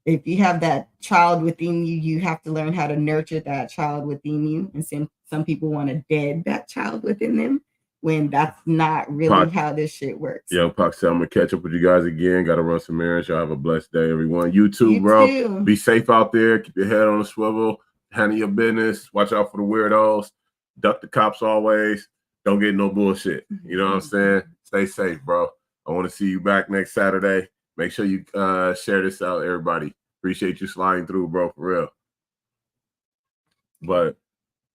if you have that child within you, you have to learn how to nurture that child within you. And some people want to dead that child within them when that's not really how this shit works. Yo, Poxy, I'm gonna catch up with you guys again. Gotta run some errands. Y'all have a blessed day, everyone. You too, bro. Be safe out there. Keep your head on the swivel. Handle your business. Watch out for the weirdos. Duck the cops always. don't get no bullshit. You know what I'm saying? Stay safe, bro. I want to see you back next Saturday. Make sure you share this out, everybody. Appreciate you sliding through, bro, for real. But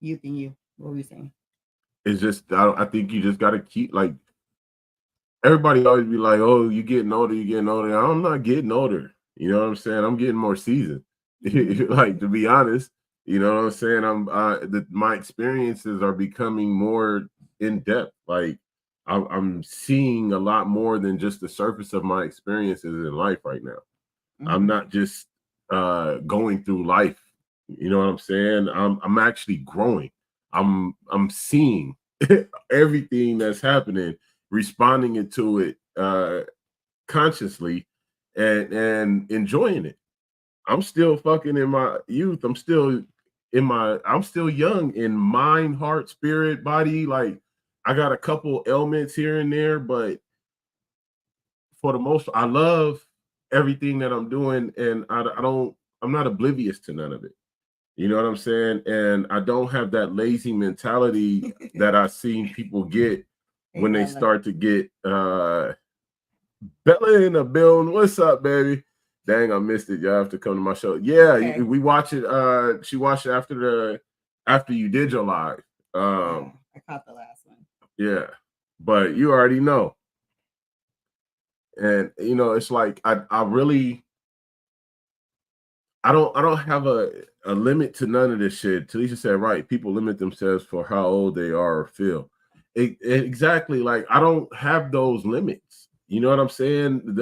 Youth and you. What were you saying? it's just, I think you just got to keep, like, everybody always be like, oh, you getting older, you getting older. I'm not getting older. You know what I'm saying? I'm getting more seasoned. Like, to be honest, you know what I'm saying? My experiences are becoming more in depth. Like, I'm seeing a lot more than just the surface of my experiences in life right now. Mm-hmm. I'm not just going through life. You know what I'm saying? I'm actually growing. I'm seeing everything that's happening, responding to it consciously, and enjoying it. I'm still fucking in my youth. I'm still young in mind, heart, spirit, body. Like, I got a couple ailments here and there, but for the most part, I love everything that I'm doing, and I'm not oblivious to none of it. You know what I'm saying? And I don't have that lazy mentality that I've seen people get when they start to get Bella in the building. What's up, baby? Dang, I missed it. Y'all have to come to my show. Yeah, okay. We watch it. She watched it after you did your live. I caught the last one. Yeah, but you already know. And you know, it's like I don't have a limit to none of this shit. Talisha said, right, people limit themselves for how old they are or feel. Exactly. Like, I don't have those limits. You know what I'm saying?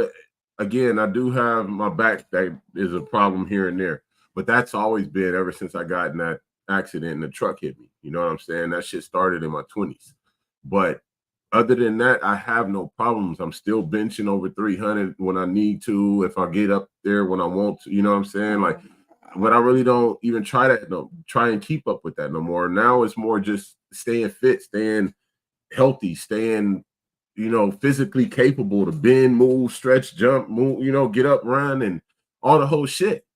Again, I do have my back that is a problem here and there, but that's always been ever since I got in that accident and the truck hit me. You know what I'm saying? That shit started in my 20s. But other than that, I have no problems. I'm still benching over 300 when I need to, if I get up there when I want to. You know what I'm saying? Like, but I really don't even try and keep up with that no more. Now it's more just staying fit, staying healthy, staying, you know, physically capable to bend, move, stretch, jump, move, you know, get up, run, and all the whole shit.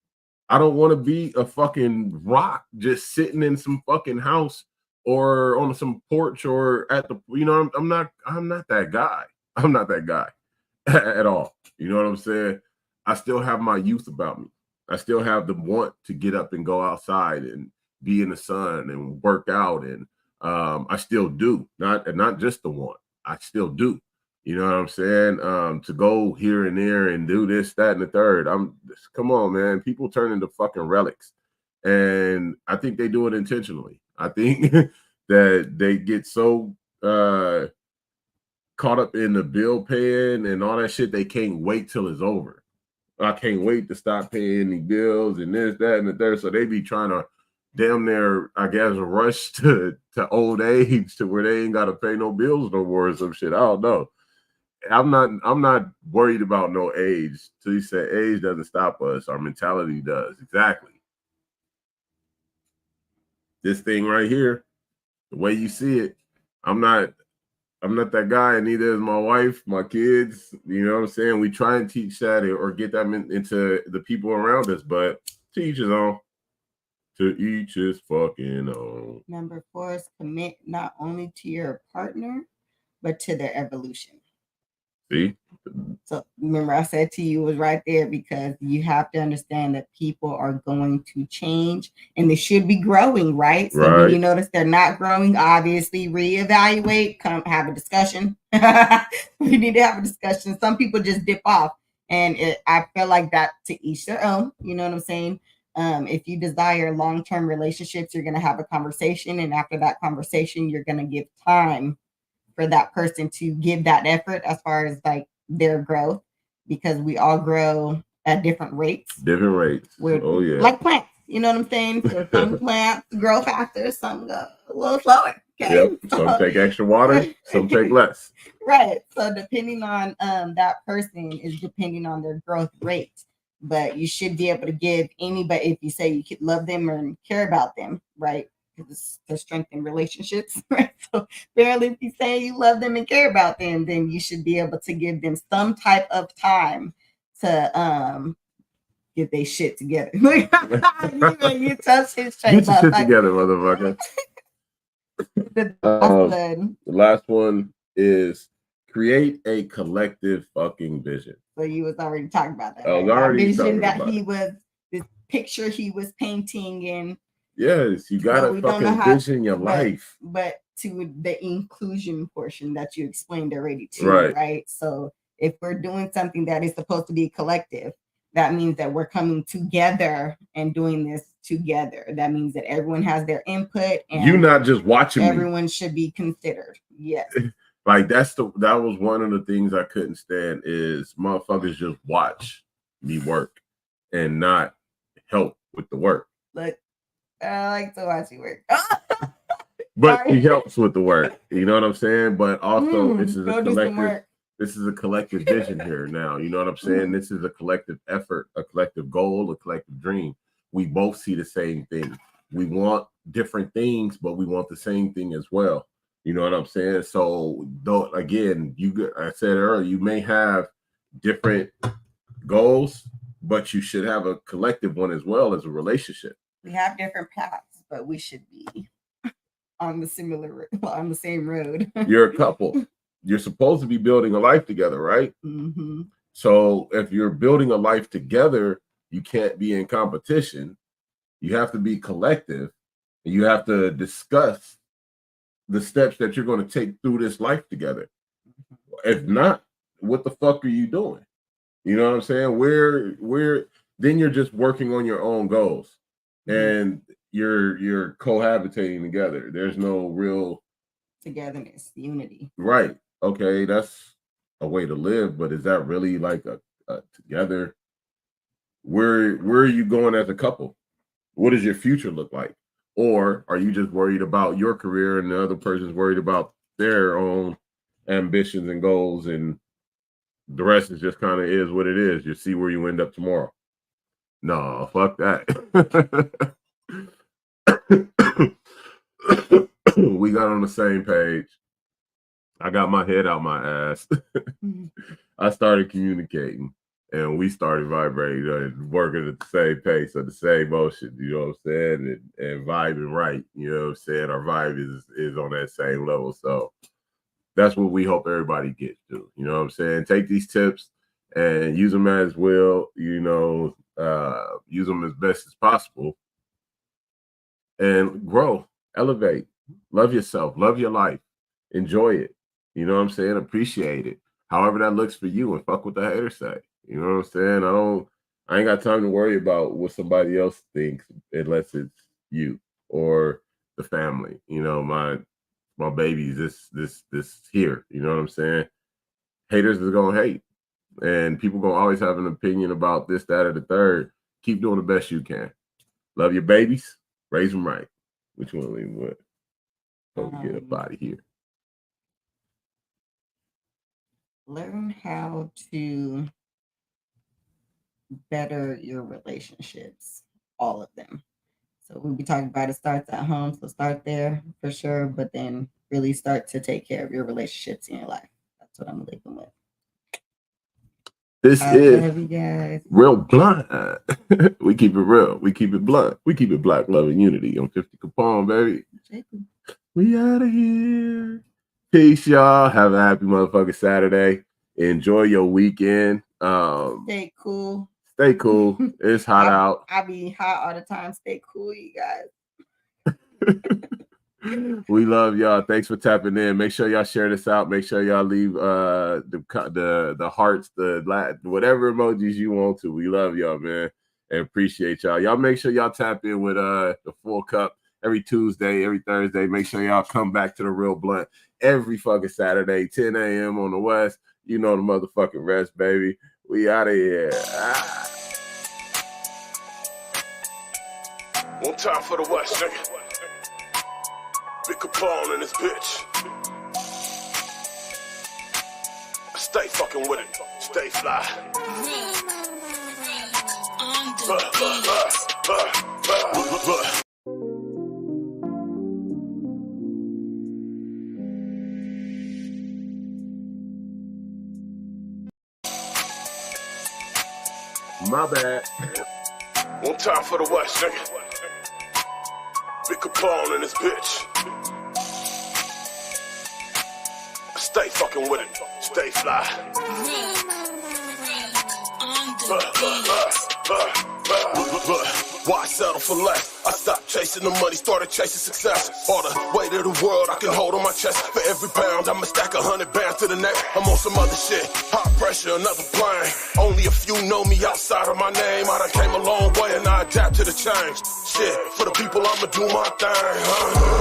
I don't want to be a fucking rock just sitting in some fucking house or on some porch or at the, you know, I'm not that guy. I'm not that guy at all. You know what I'm saying? I still have my youth about me. I still have the want to get up and go outside and be in the sun and work out. And I still do, not just the want. I still do. You know what I'm saying? To go here and there and do this, that, and the third. Come on, man. People turn into fucking relics. And I think they do it intentionally. I think that they get so caught up in the bill paying and all that shit, they can't wait till it's over. I can't wait to stop paying the bills and this, that, and the third. So they be trying to damn near, I guess, rush to old age to where they ain't got to pay no bills no more or some shit. I don't know. I'm not worried about no age. So he said age doesn't stop us. Our mentality does. Exactly. This thing right here, the way you see it, I'm not that guy, and neither is my wife, my kids. You know what I'm saying? We try and teach that or get that into the people around us, but to each his own. To each his fucking own. Number 4 is commit not only to your partner, but to their evolution. See? So remember I said to you was right there, because you have to understand that people are going to change and they should be growing, right? So when you notice they're not growing, obviously reevaluate, come have a discussion. We need to have a discussion. Some people just dip off, and I feel like that to each their own. You know what I'm saying? If you desire long-term relationships, you're going to have a conversation, and after that conversation, you're going to give time for that person to give that effort as far as like their growth, because we all grow at different rates. We're like plants, you know what I'm saying? So some plants grow faster, some go a little slower. Okay. Yep. Some take extra water, some take less. Right. So depending on that person is depending on their growth rate. But you should be able to give anybody, if you say you could love them or care about them, right? Because they're strengthening relationships, right? So apparently, if you say you love them and care about them, then you should be able to give them some type of time to get their shit together. You touch his shit together, motherfucker. The last one. The last one is create a collective fucking vision. So you was already talking about that. I was right? That already vision talking that about he it. was, this picture he was painting, and Yes, you But gotta we don't know fucking how- vision your life. but to the inclusion portion that you explained already too, Right. right? So if we're doing something that is supposed to be collective, that means that we're coming together and doing this together. That means that everyone has their input and You not just watching me. everyone should be considered. Yes. Like that was one of the things I couldn't stand is motherfuckers just watch me work and not help with the work. Look, I like to watch you work. But Sorry. he helps with the work. You know what I'm saying? But also this is a Go do some collective. work. This is a collective vision here now. You know what I'm saying? This is a collective effort, a collective goal, a collective dream. We both see the same thing. We want different things, but we want the same thing as well. You know what I'm saying? So, though, again, I said earlier, you may have different goals, but you should have a collective one as well as a relationship. We have different paths, but we should be on the same road. You're a couple. You're supposed to be building a life together, right? Mm-hmm. So if you're building a life together, you can't be in competition. You have to be collective. And you have to discuss the steps that you're going to take through this life together. If not, what the fuck are you doing? You know what I'm saying? Then you're just working on your own goals, and you're cohabitating together. There's no real togetherness, unity. Right. Okay, that's a way to live, but is that really like a together? Where are you going as a couple? What does your future look like? Or are you just worried about your career and the other person's worried about their own ambitions and goals, and the rest is just kind of is what it is. You see where you end up tomorrow. No, fuck that. We got on the same page. I got my head out my ass. I started communicating, and we started vibrating and working at the same pace, at the same motion. You know what I'm saying? And vibing right. You know what I'm saying? Our vibe is on that same level. So that's what we hope everybody gets to. You know what I'm saying? Take these tips and use them as well. You know, use them as best as possible, and grow, elevate, love yourself, love your life, enjoy it. You know what I'm saying? Appreciate it. However that looks for you, and fuck what the haters say. You know what I'm saying? I ain't got time to worry about what somebody else thinks unless it's you or the family. You know, my babies, this here. You know what I'm saying? Haters is gonna hate. And people gonna always have an opinion about this, that, or the third. Keep doing the best you can. Love your babies, raise them right. Which one we would? Hope we get up out of here. Learn how to better your relationships, all of them. So we'll be talking about it starts at home. So start there for sure, but then really start to take care of your relationships in your life. That's what I'm leaving with. This I is love you guys. Real Blunt. We keep it real. We keep it blunt. We keep it black, love, and unity on 50 Capone, baby. We out of here. Peace, y'all. Have a happy motherfucking Saturday. Enjoy your weekend. Stay cool. Stay cool. It's hot out. I be hot all the time. Stay cool, you guys. We love y'all. Thanks for tapping in. Make sure y'all share this out. Make sure y'all leave the hearts, the whatever emojis you want to. We love y'all, man, and appreciate y'all. Y'all make sure y'all tap in with the Full Cup every Tuesday, every Thursday. Make sure y'all come back to the Real Blunt every fucking Saturday, 10 a.m. on the West. You know the motherfucking rest, baby. We out of here. One time for the West, nigga. Big Capone in this bitch. Stay fucking with it. Stay fly. My bad. One time for the West, nigga. Big Capone in this bitch. Stay fucking with it. Stay fly. Why settle for less? I stopped chasing the money, started chasing success. All the weight of the world I can hold on my chest. For every pound, I'ma stack 100 bands to the neck. I'm on some other shit, high pressure, another plane. Only a few know me outside of my name. I done came a long way and I adapt to the change. Shit, for the people I'ma do my thing,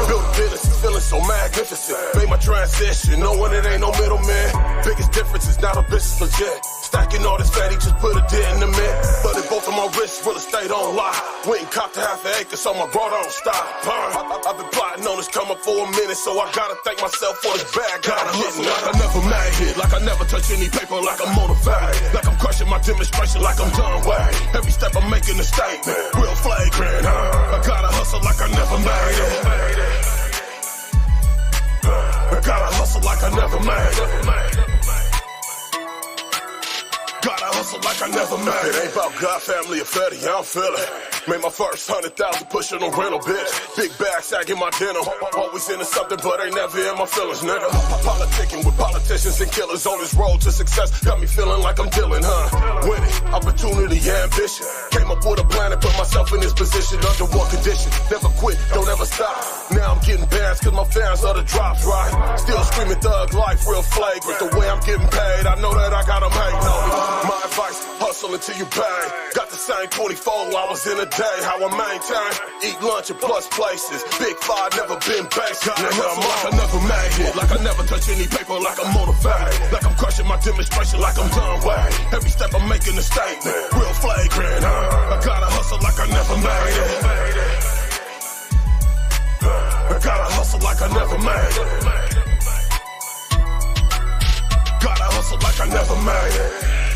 Build a business, feeling so magnificent. Made my transition, knowing it ain't no middleman. Biggest difference is now the business legit. Stacking all this fatty, just put a dent in the mid. But in both of my wrists, real estate on lock. Went and copped a half an acre, so my bro don't stop. I've been plotting on this coming for a minute, so I gotta thank myself for this bag. Gotta hustle like I never made it, like I never touch any paper, like I'm motivated, like I'm crushing my demonstration, like I'm done with. Every step I'm making a statement, real flagrant. I gotta hustle like I never made it. I gotta hustle like I never made it. Gotta hustle like I never made it. It ain't about God, family, or fatty, I don't feel it. Made my first 100,000 pushing on rental, bitch. Big bag sagging my denim. Always into something, but ain't never in my feelings, nigga. Politicking with politicians and killers on this road to success. Got me feeling like I'm dealing, Winning, opportunity, ambition. Came up with a plan and put myself in this position under one condition. Never quit, don't ever stop. Now I'm getting bands cause my fans are the drops, right? Still screaming thug life, real flagrant. The way I'm getting paid, I know that I got them hating on me. My advice, hustle until you pay. Got the same 24 hours in a day. How I maintain, eat lunch at plus places. Big five, never been basic. Nigga, I'm like I never made it, like I never touch any paper, like I'm motivated, like I'm crushing my demonstration, like I'm done with. Every step I'm making a statement, real flagrant. I gotta hustle like I never made it. I gotta hustle like I never made it. Gotta hustle like I never made it.